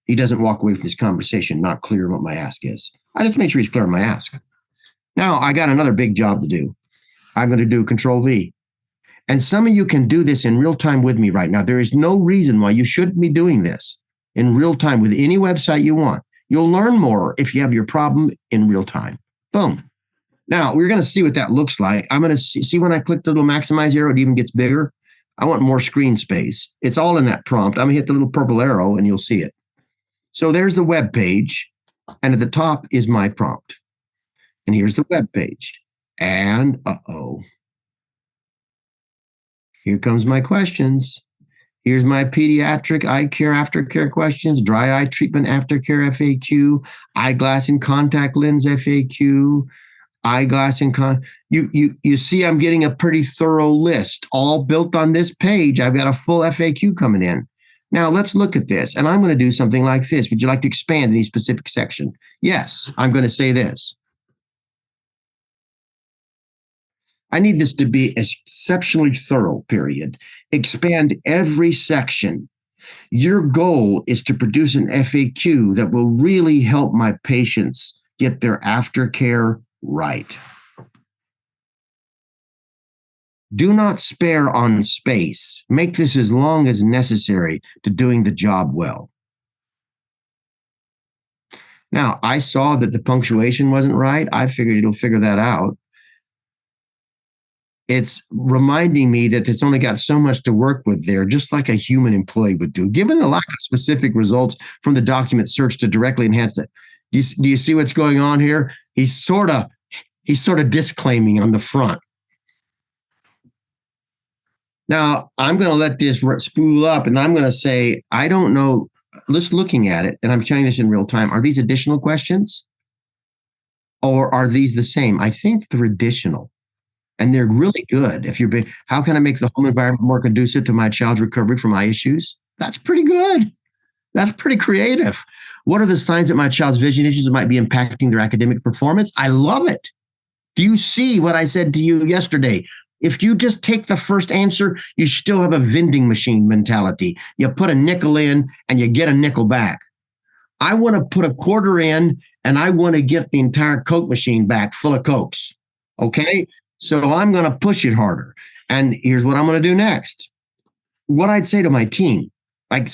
he doesn't walk away from this conversation not clear what my ask is. I just make sure he's clear on my ask. Now, I got another big job to do. I'm going to do Control V. And some of you can do this in real time with me right now. There is no reason why you shouldn't be doing this in real time with any website you want. You'll learn more if you have your problem in real time. Boom. Now, we're going to see what that looks like. I'm going to see when I click the little maximize arrow, it even gets bigger. I want more screen space. It's all in that prompt. I'm going to hit the little purple arrow and you'll see it. So there's the web page. And at the top is my prompt. And here's the web page. And here comes my questions. Here's my pediatric eye care aftercare questions, dry eye treatment aftercare FAQ, eyeglass and contact lens FAQ, eyeglass and you see I'm getting a pretty thorough list, all built on this page. I've got a full FAQ coming in. Now let's look at this, and I'm going to do something like this. Would you like to expand any specific section? Yes, I'm going to say this. I need this to be exceptionally thorough, period. Expand every section. Your goal is to produce an FAQ that will really help my patients get their aftercare right. Do not spare on space. Make this as long as necessary to doing the job well. Now, I saw that the punctuation wasn't right. I figured it'll figure that out. It's reminding me that it's only got so much to work with there, just like a human employee would do. Given the lack of specific results from the document search to directly enhance it, do you see what's going on here? He's sort of disclaiming on the front. Now, I'm going to let this spool up, and I'm going to say, I don't know, just looking at it, and I'm showing this in real time, are these additional questions? Or are these the same? I think they're additional. And they're really good. If you're, how can I make the home environment more conducive to my child's recovery from eye issues? That's pretty good. That's pretty creative. What are the signs that my child's vision issues might be impacting their academic performance? I love it. Do you see what I said to you yesterday? If you just take the first answer, you still have a vending machine mentality. You put a nickel in and you get a nickel back. I want to put a quarter in and I want to get the entire Coke machine back full of Cokes. Okay? So I'm going to push it harder. And here's what I'm going to do next. What I'd say to my team, like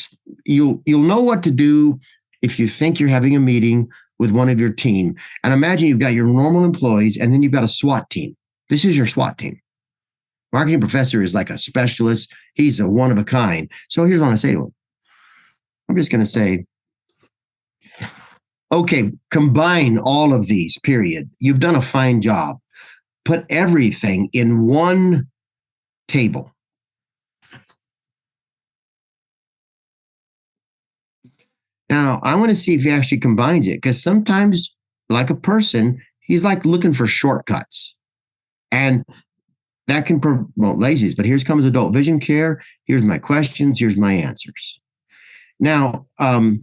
you'll know what to do if you think you're having a meeting with one of your team. And imagine you've got your normal employees and then you've got a SWAT team. This is your SWAT team. Marketing professor is like a specialist. He's a one of a kind. So here's what I say to him. I'm just going to say, okay, combine all of these, period. You've done a fine job. Put everything in one table. Now, I want to see if he actually combines it, because sometimes, like a person, he's like looking for shortcuts. And that can, laziness, but here's comes adult vision care. Here's my questions. Here's my answers. Now, do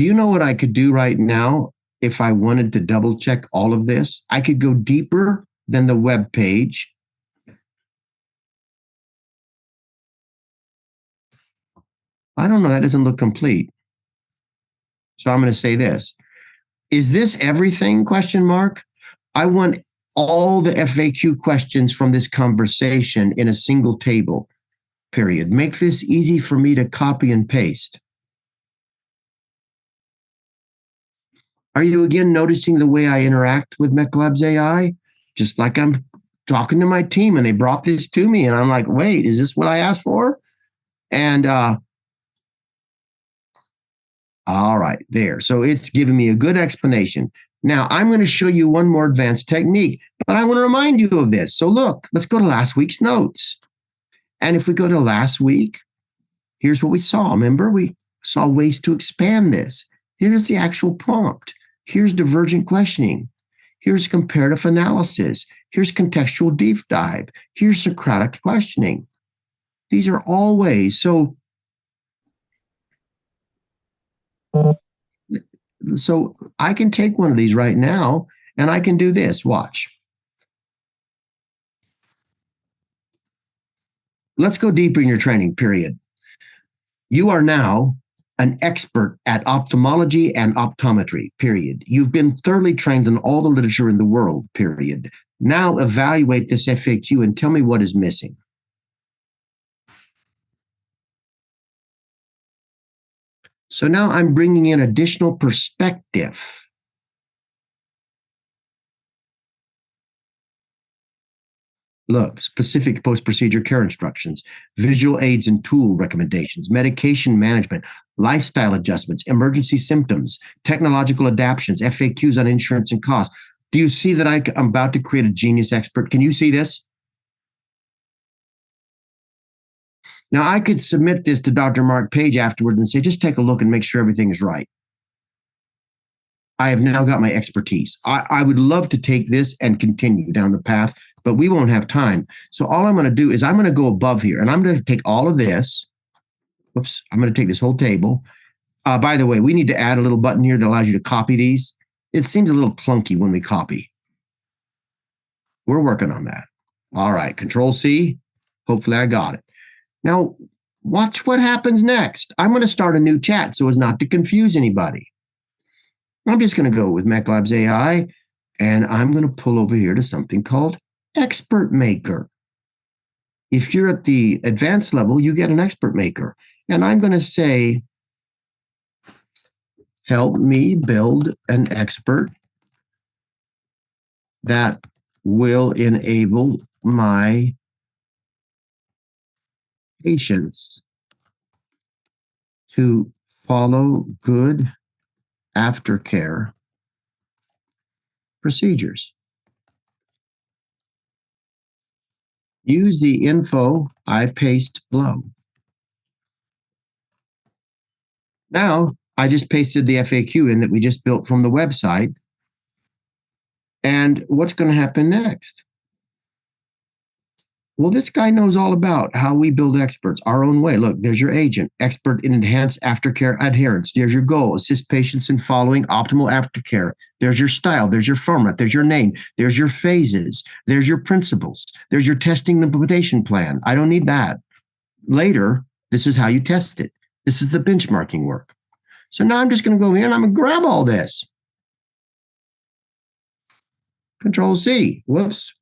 you know what I could do right now? If I wanted to double check all of this, I could go deeper than the web page. I don't know. That doesn't look complete. So I'm going to say this. Is this everything? Question mark. I want all the FAQ questions from this conversation in a single table, period. Make this easy for me to copy and paste. Are you again noticing the way I interact with MeclabsAI? Just like I'm talking to my team and they brought this to me and I'm like, wait, is this what I asked for? And all right, there. So it's giving me a good explanation. Now I'm going to show you one more advanced technique, but I want to remind you of this. So look, let's go to last week's notes. And if we go to last week, here's what we saw. Remember, we saw ways to expand this. Here's the actual prompt. Here's divergent questioning. Here's comparative analysis. Here's contextual deep dive. Here's Socratic questioning. These are all ways. So I can take one of these right now and I can do this. Watch. Let's go deeper in your training, period. You are now an expert at ophthalmology and optometry, period. You've been thoroughly trained in all the literature in the world, period. Now evaluate this FAQ and tell me what is missing. So now I'm bringing in additional perspective. Look, specific post-procedure care instructions, visual aids and tool recommendations, medication management, lifestyle adjustments, emergency symptoms, technological adaptations, FAQs on insurance and costs. Do you see that I'm about to create a genius expert? Can you see this? Now, I could submit this to Dr. Mark Page afterwards and say, just take a look and make sure everything is right. I have now got my expertise. I would love to take this and continue down the path, but we won't have time. So all I'm going to do is I'm going to go above here and I'm going to take all of this. Whoops, I'm going to take this whole table. By the way, we need to add a little button here that allows you to copy these. It seems a little clunky when we copy. We're working on that. All right, Control C. Hopefully I got it. Now, watch what happens next. I'm going to start a new chat so as not to confuse anybody. I'm just going to go with MeclabsAI, and I'm going to pull over here to something called Expert Maker. If you're at the advanced level, you get an Expert Maker. And I'm going to say, help me build an expert that will enable my patients to follow good aftercare procedures. Use the info I paste below. Now, I just pasted the FAQ in that we just built from the website. And what's going to happen next? Well, this guy knows all about how we build experts our own way. Look, there's your agent, expert in enhanced aftercare adherence. There's your goal, assist patients in following optimal aftercare. There's your style. There's your format. There's your name. There's your phases. There's your principles. There's your testing and implementation plan. I don't need that. Later, this is how you test it. This is the benchmarking work. So now I'm just going to go here and I'm going to grab all this. Control C. Whoops.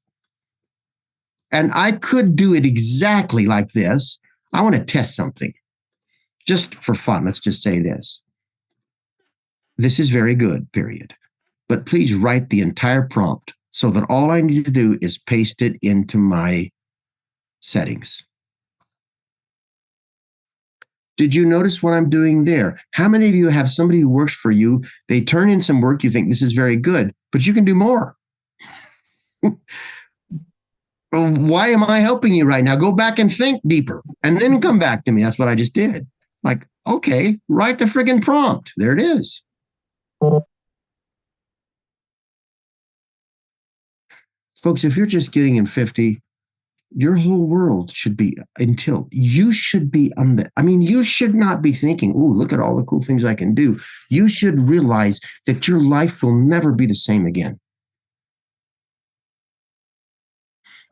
And I could do it exactly like this. I want to test something just for fun. Let's just say this. This is very good, period. But please write the entire prompt so that all I need to do is paste it into my settings. Did you notice what I'm doing there? How many of you have somebody who works for you? They turn in some work, you think this is very good, but you can do more. Why am I helping you right now? Go back and think deeper and then come back to me. That's what I just did. Like, okay, write the friggin' prompt. There it is. Folks, if you're just getting in 50, your whole world should be in tilt. You should be you should not be thinking, ooh, look at all the cool things I can do. You should realize that your life will never be the same again.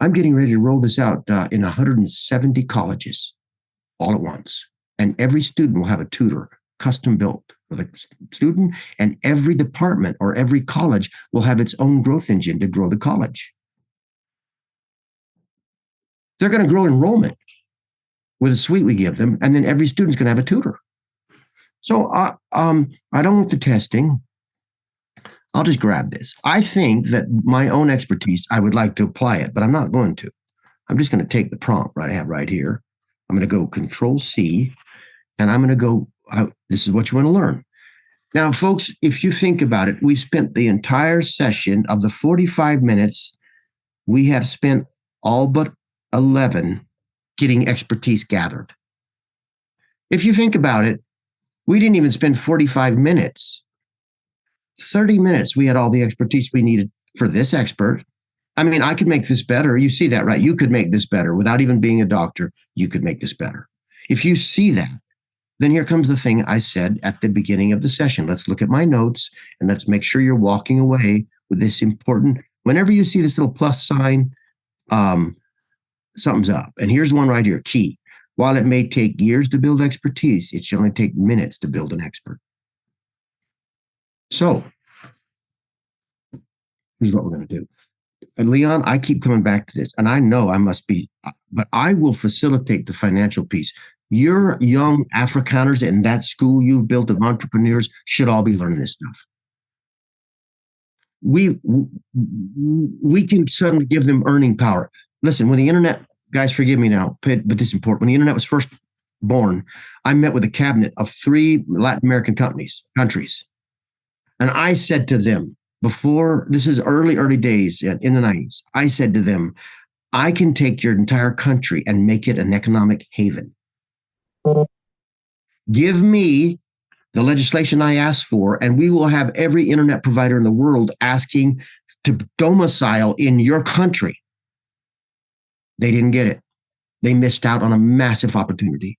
I'm getting ready to roll this out in 170 colleges all at once. And every student will have a tutor custom built for the student, and every department or every college will have its own growth engine to grow the college. They're going to grow enrollment with a suite we give them, and then every student's going to have a tutor. So I don't want the testing. I'll just grab this. I think that my own expertise, I would like to apply it, but I'm not going to. I'm just going to take the prompt I have right here. I'm going to go Control C, and I'm going to go, this is what you want to learn. Now, folks, if you think about it, we've spent the entire session of the 45 minutes, we have spent all but 11 getting expertise gathered. If you think about it, we didn't even spend 45 minutes. 30 minutes, we had all the expertise we needed for this expert. I mean, I could make this better. You see that, right? You could make this better without even being a doctor. You could make this better. If you see that, then here comes the thing I said at the beginning of the session. Let's look at my notes and let's make sure you're walking away with this important. Whenever you see this little plus sign, something's up. And here's one right here, key. While it may take years to build expertise, it should only take minutes to build an expert. So here's what we're going to do. And Leon, I keep coming back to this, and I know I must be, but I will facilitate the financial piece. Your young Afrikaners in that school you've built of entrepreneurs should all be learning this stuff. We can suddenly give them earning power. Listen, when the internet, guys, forgive me now, but this is important. When the internet was first born, I met with a cabinet of 3 Latin American countries. And I said to them, before, this is early days in the 90s, I said to them, I can take your entire country and make it an economic haven. Give me the legislation I asked for, and we will have every internet provider in the world asking to domicile in your country. They didn't get it. They missed out on a massive opportunity.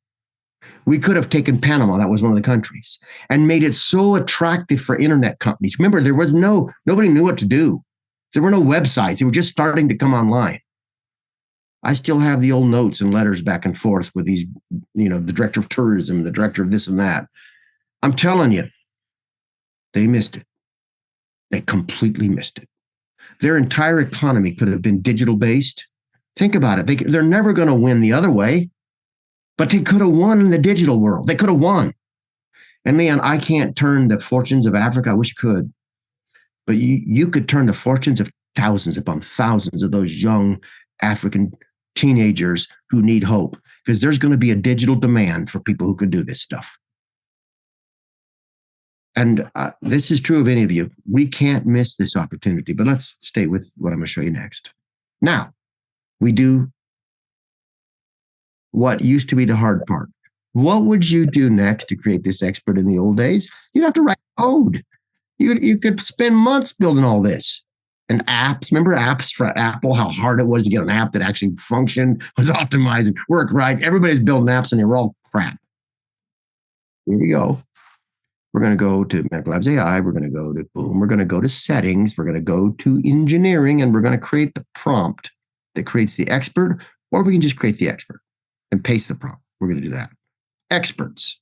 We could have taken Panama, that was one of the countries, and made it so attractive for internet companies. Remember, there was nobody knew what to do. There were no websites. They were just starting to come online. I still have the old notes and letters back and forth with these, the director of tourism, the director of this and that. I'm telling you, they missed it. They completely missed it. Their entire economy could have been digital based. Think about it. They're never going to win the other way, but they could have won in the digital world. They could have won. And man, I can't turn the fortunes of Africa. I wish I could. But you could turn the fortunes of thousands upon thousands of those young African teenagers who need hope, because there's going to be a digital demand for people who can do this stuff. And this is true of any of you. We can't miss this opportunity, but let's stay with what I'm going to show you next. Now, we do what used to be the hard part. What would you do next to create this expert in the old days? You'd have to write code. You could spend months building all this. And apps, remember apps for Apple, how hard it was to get an app that actually functioned, was optimized, and worked right. Everybody's building apps and they were all crap. Here we go. We're going to go to MeclabsAI. We're going to go to boom. We're going to go to settings. We're going to go to engineering, and we're going to create the prompt that creates the expert, or we can just create the expert and paste the prompt. We're going to do that. Experts.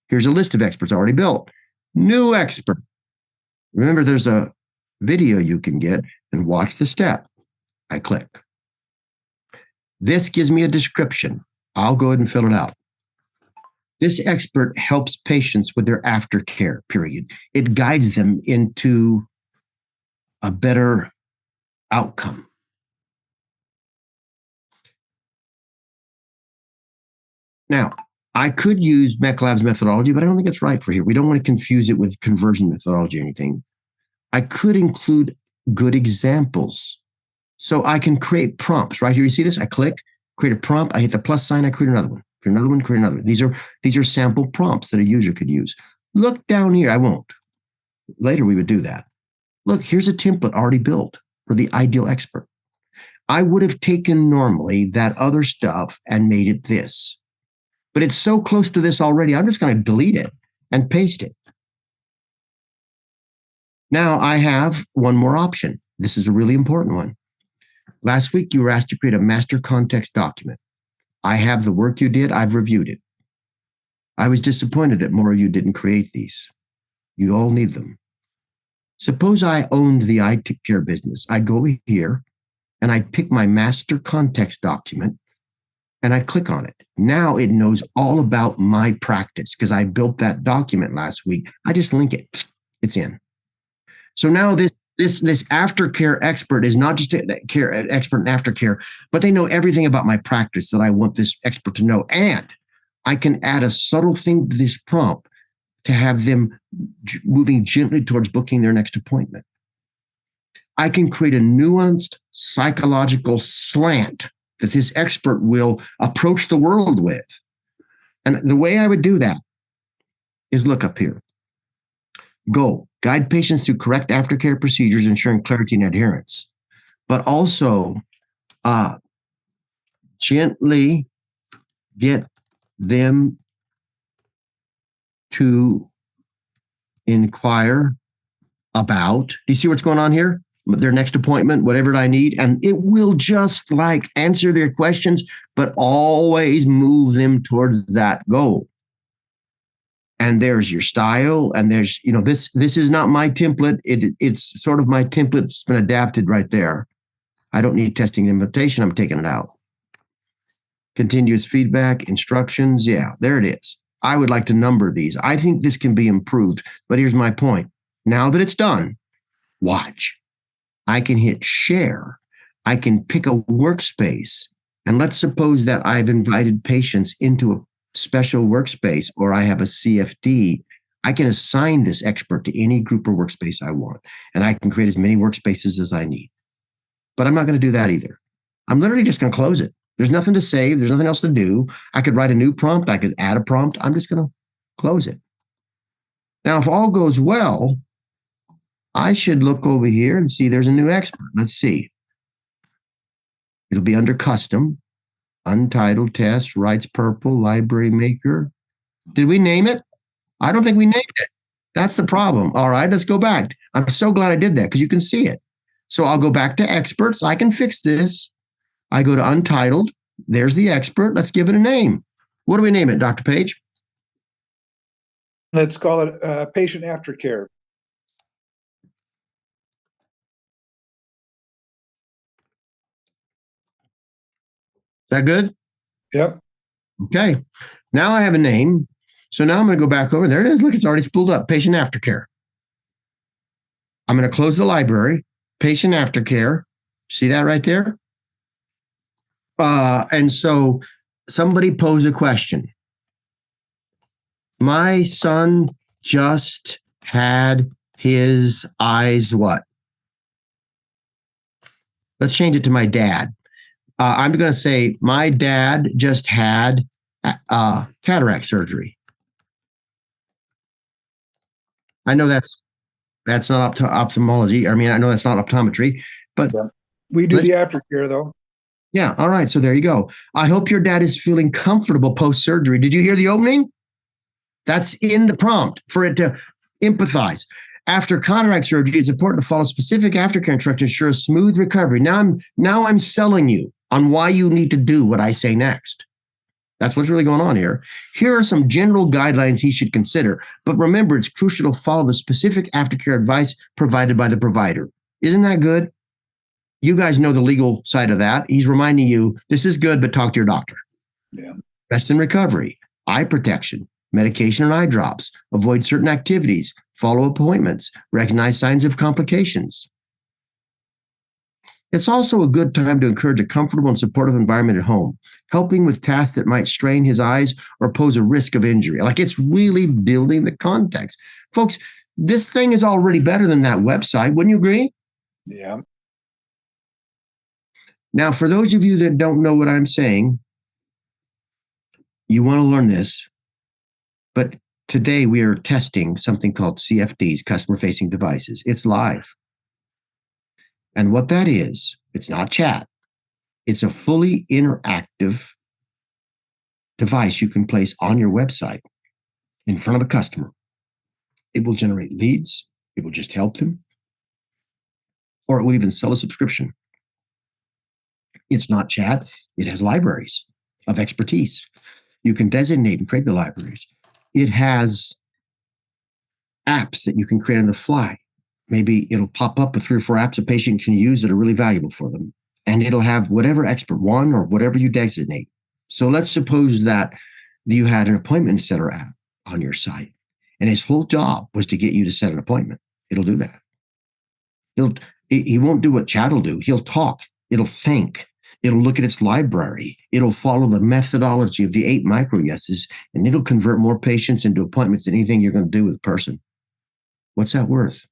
Here's a list of experts already built. New expert. Remember, there's a video you can get and watch the step. I click. This gives me a description. I'll go ahead and fill it out. This expert helps patients with their aftercare period. It guides them into a better outcome. Now, I could use MecLab's methodology, but I don't think it's right for here. We don't want to confuse it with conversion methodology or anything. I could include good examples. So I can create prompts. Right here, you see this? I click, create a prompt. I hit the plus sign. I create another one. Create another one, create another one. These are sample prompts that a user could use. Look down here. I won't. Later, we would do that. Look, here's a template already built for the ideal expert. I would have taken normally that other stuff and made it this. But it's so close to this already, I'm just going to delete it and paste it. Now I have one more option. This is a really important one. Last week, you were asked to create a master context document. I have the work you did. I've reviewed it. I was disappointed that more of you didn't create these. You all need them. Suppose I owned the IT care business. I'd go over here and I'd pick my master context document and I'd click on it. Now it knows all about my practice because I built that document last week. I just link it. It's in. So now this aftercare expert is not just an expert in aftercare, but they know everything about my practice that I want this expert to know. And I can add a subtle thing to this prompt to have them moving gently towards booking their next appointment. I can create a nuanced psychological slant that this expert will approach the world with. And the way I would do that is look up here. Go, guide patients through correct aftercare procedures, ensuring clarity and adherence, but also gently get them to inquire about, do you see what's going on here? Their next appointment, whatever I need, and it will just like answer their questions, but always move them towards that goal. And there's your style, and there's, this is not my template. It's sort of my template. It's been adapted right there. I don't need testing invitation. I'm taking it out. Continuous feedback, instructions. Yeah, there it is. I would like to number these. I think this can be improved, but here's my point. Now that it's done, watch. I can hit share. I can pick a workspace. And let's suppose that I've invited patients into a special workspace, or I have a CFD. I can assign this expert to any group or workspace I want, and I can create as many workspaces as I need. But I'm not going to do that either. I'm literally just going to close it. There's nothing to save. There's nothing else to do. I could write a new prompt. I could add a prompt. I'm just going to close it. Now, if all goes well, I should look over here and see there's a new expert. Let's see. It'll be under custom, untitled test, writes purple, library maker. Did we name it? I don't think we named it. That's the problem. All right, let's go back. I'm so glad I did that because you can see it. So I'll go back to experts. I can fix this. I go to untitled. There's the expert. Let's give it a name. What do we name it, Dr. Page? Let's call it patient aftercare. Is that good? Yep. Okay. Now I have a name. So now I'm going to go back over. There it is. Look, it's already spooled up. Patient aftercare. I'm going to close the library. Patient aftercare. See that right there? And so somebody posed a question. My son just had his eyes what? Let's change it to my dad. I'm going to say my dad just had cataract surgery. I know that's not ophthalmology. I mean, I know that's not optometry, but We do the aftercare though. yeah. All right. So there you go. I hope your dad is feeling comfortable post-surgery. Did you hear the opening? That's in the prompt for it to empathize. After cataract surgery, it's important to follow specific aftercare instructions to ensure a smooth recovery. Now I'm selling you on why you need to do what I say next. That's what's really going on here. Here are some general guidelines he should consider. But remember, it's crucial to follow the specific aftercare advice provided by the provider. Isn't that good? You guys know the legal side of that. He's reminding you, this is good, but talk to your doctor. Yeah. Rest and recovery, eye protection, medication and eye drops, avoid certain activities, follow appointments, recognize signs of complications. It's also a good time to encourage a comfortable and supportive environment at home, helping with tasks that might strain his eyes or pose a risk of injury. Like, it's really building the context. Folks, this thing is already better than that website. Wouldn't you agree? Yeah. Now, for those of you that don't know what I'm saying, you want to learn this, but today we are testing something called CFDs, customer-facing devices. It's live. And what that is, it's not chat. It's a fully interactive device you can place on your website in front of a customer. It will generate leads. It will just help them. Or it will even sell a subscription. It's not chat. It has libraries of expertise. You can designate and create the libraries. It has apps that you can create on the fly. Maybe it'll pop up with 3 or 4 apps a patient can use that are really valuable for them. And it'll have whatever expert one or whatever you designate. So let's suppose that you had an appointment setter app on your site, and his whole job was to get you to set an appointment. It'll do that. He won't do what chat will do. He'll talk. It'll think. It'll look at its library. It'll follow the methodology of the 8 micro yeses, and it'll convert more patients into appointments than anything you're going to do with a person. What's that worth?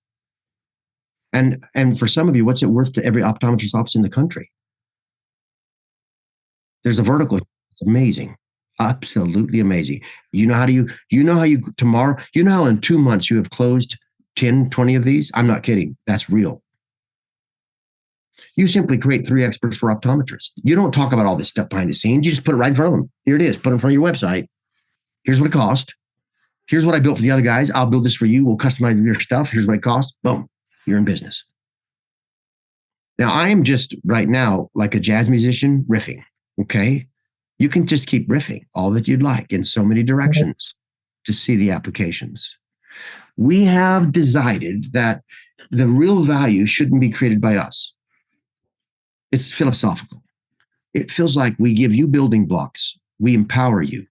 And for some of you, what's it worth to every optometrist office in the country? There's a vertical. It's amazing. Absolutely amazing. You know how in 2 months you have closed 10, 20 of these? I'm not kidding. That's real. You simply create 3 experts for optometrists. You don't talk about all this stuff behind the scenes. You just put it right in front of them. Here it is. Put it in front of your website. Here's what it cost. Here's what I built for the other guys. I'll build this for you. We'll customize your stuff. Here's what it costs. Boom. You're in business. Now, I am just right now like a jazz musician riffing. Okay. You can just keep riffing all that you'd like in so many directions to see the applications. We have decided that the real value shouldn't be created by us. It's philosophical. It feels like we give you building blocks. We empower you.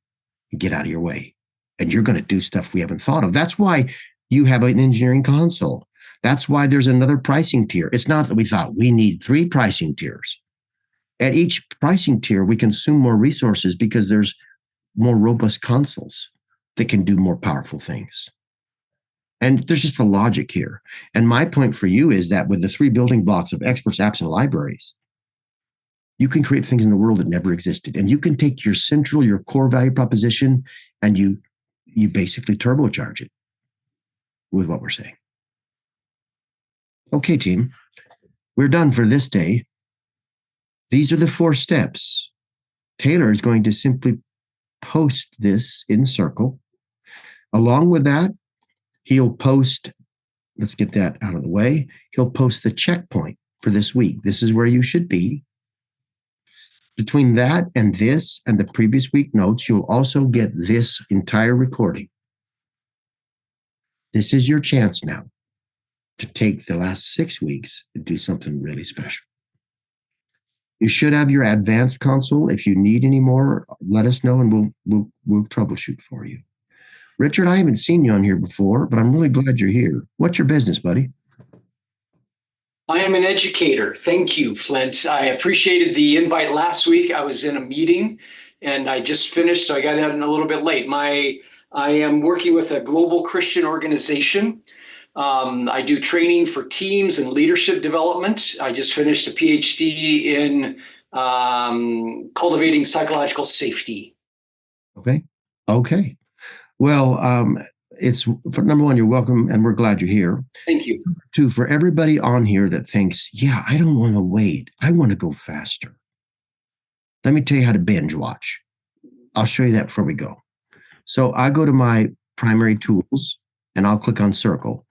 Get out of your way. And you're going to do stuff we haven't thought of. That's why you have an engineering console. That's why there's another pricing tier. It's not that we thought we need 3 pricing tiers. At each pricing tier, we consume more resources because there's more robust consoles that can do more powerful things. And there's just a logic here. And my point for you is that with the 3 building blocks of experts, apps, and libraries, you can create things in the world that never existed. And you can take your core value proposition, and you basically turbocharge it with what we're saying. Okay, team, we're done for this day. These are the 4 steps. Taylor is going to simply post this in Circle. Along with that, he'll post, let's get that out of the way. He'll post the checkpoint for this week. This is where you should be. between that and this and the previous week notes, you'll also get this entire recording. This is your chance now to take the last 6 weeks and do something really special. You should have your advanced console. If you need any more, let us know and we'll troubleshoot for you. Richard, I haven't seen you on here before, but I'm really glad you're here. What's your business, buddy? I am an educator. Thank you, Flint. I appreciated the invite last week. I was in a meeting and I just finished, so I got in a little bit late. I am working with a global Christian organization. I do training for teams and leadership development. I just finished a PhD in cultivating psychological safety. Okay. Okay. Well, it's for number one, you're welcome, and we're glad you're here. Thank you. Two, for everybody on here that thinks, yeah, I don't want to wait. I want to go faster. Let me tell you how to binge watch. I'll show you that before we go. So I go to my primary tools and I'll click on Circle.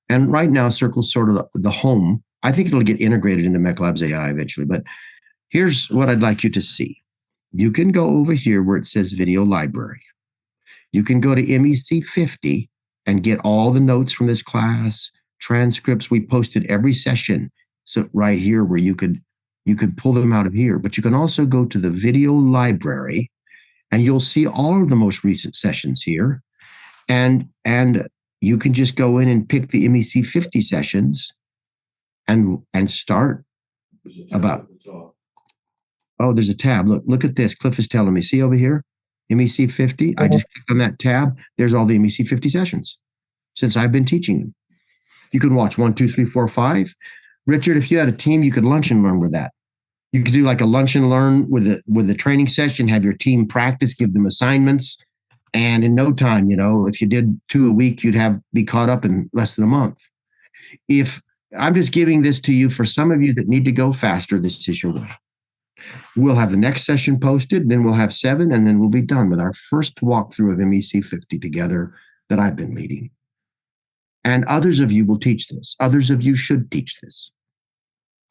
And right now, Circle's sort of the home. I think it'll get integrated into MeclabsAI eventually, but here's what I'd like you to see. You can go over here where it says Video Library. You can go to MEC 50 and get all the notes from this class, transcripts. We posted every session. So right here where you could pull them out of here, but you can also go to the Video Library and you'll see all of the most recent sessions here. And you can just go in and pick the MEC 50 sessions and start about. Oh, there's a tab. Look at this. Cliff is telling me. See over here? MEC 50. I just clicked on that tab. There's all the MEC 50 sessions since I've been teaching them. You can watch 1, 2, 3, 4, 5. Richard, if you had a team, you could lunch and learn with that. You could do like a lunch and learn with the training session, have your team practice, give them assignments. And in no time, if you did 2 a week, you'd be caught up in less than a month. If I'm just giving this to you for some of you that need to go faster, this is your way. We'll have the next session posted, then we'll have 7, and then we'll be done with our first walkthrough of MEC 50 together that I've been leading. And others of you will teach this. Others of you should teach this.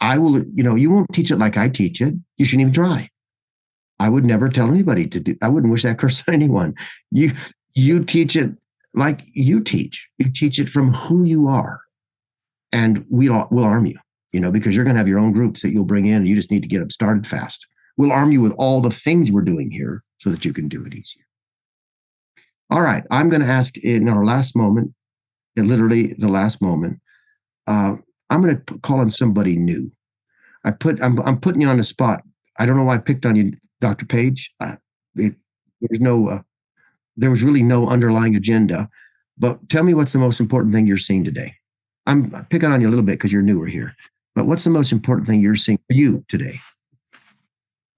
I will, you won't teach it like I teach it. You shouldn't even try. I would never tell anybody to do. I wouldn't wish that curse on anyone. You teach it like you teach. You teach it from who you are, and we'll arm you. Because you're going to have your own groups that you'll bring in, and you just need to get them started fast. We'll arm you with all the things we're doing here so that you can do it easier. All right, I'm going to ask in our last moment, literally the last moment. I'm going to call on somebody new. I'm putting you on the spot. I don't know why I picked on you, Dr. Page. There was really no underlying agenda. But tell me what's the most important thing you're seeing today. I'm picking on you a little bit because you're newer here. But what's the most important thing you're seeing for you today?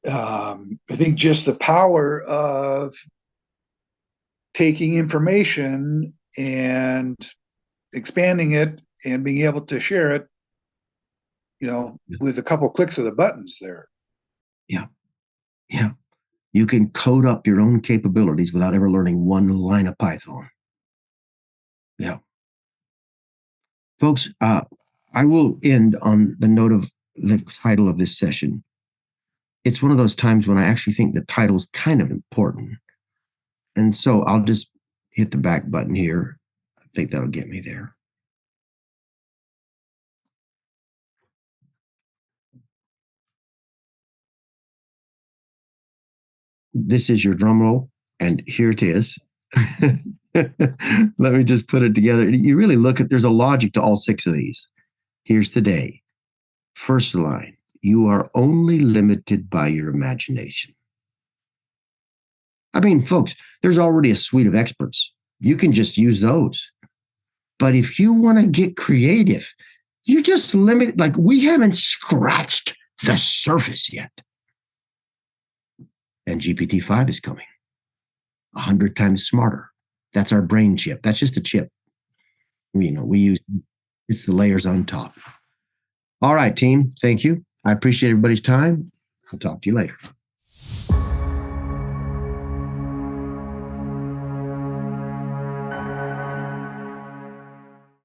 I think just the power of taking information and expanding it and being able to share it, with a couple clicks of the buttons there. Yeah. You can code up your own capabilities without ever learning one line of Python. Yeah. Folks, I will end on the note of the title of this session. It's one of those times when I actually think the title's kind of important. And so I'll just hit the back button here. I think that'll get me there. This is your drum roll, and here it is. Let me just put it together. You really look at, there's a logic to all 6 of these. Here's today. First line, you are only limited by your imagination. I mean, folks, there's already a suite of experts. You can just use those. But if you want to get creative, you're just limited. Like, we haven't scratched the surface yet. And GPT-5 is coming 100 times smarter. That's our brain chip. That's just a chip. We use, it's the layers on top. All right, team. Thank you. I appreciate everybody's time. I'll talk to you later.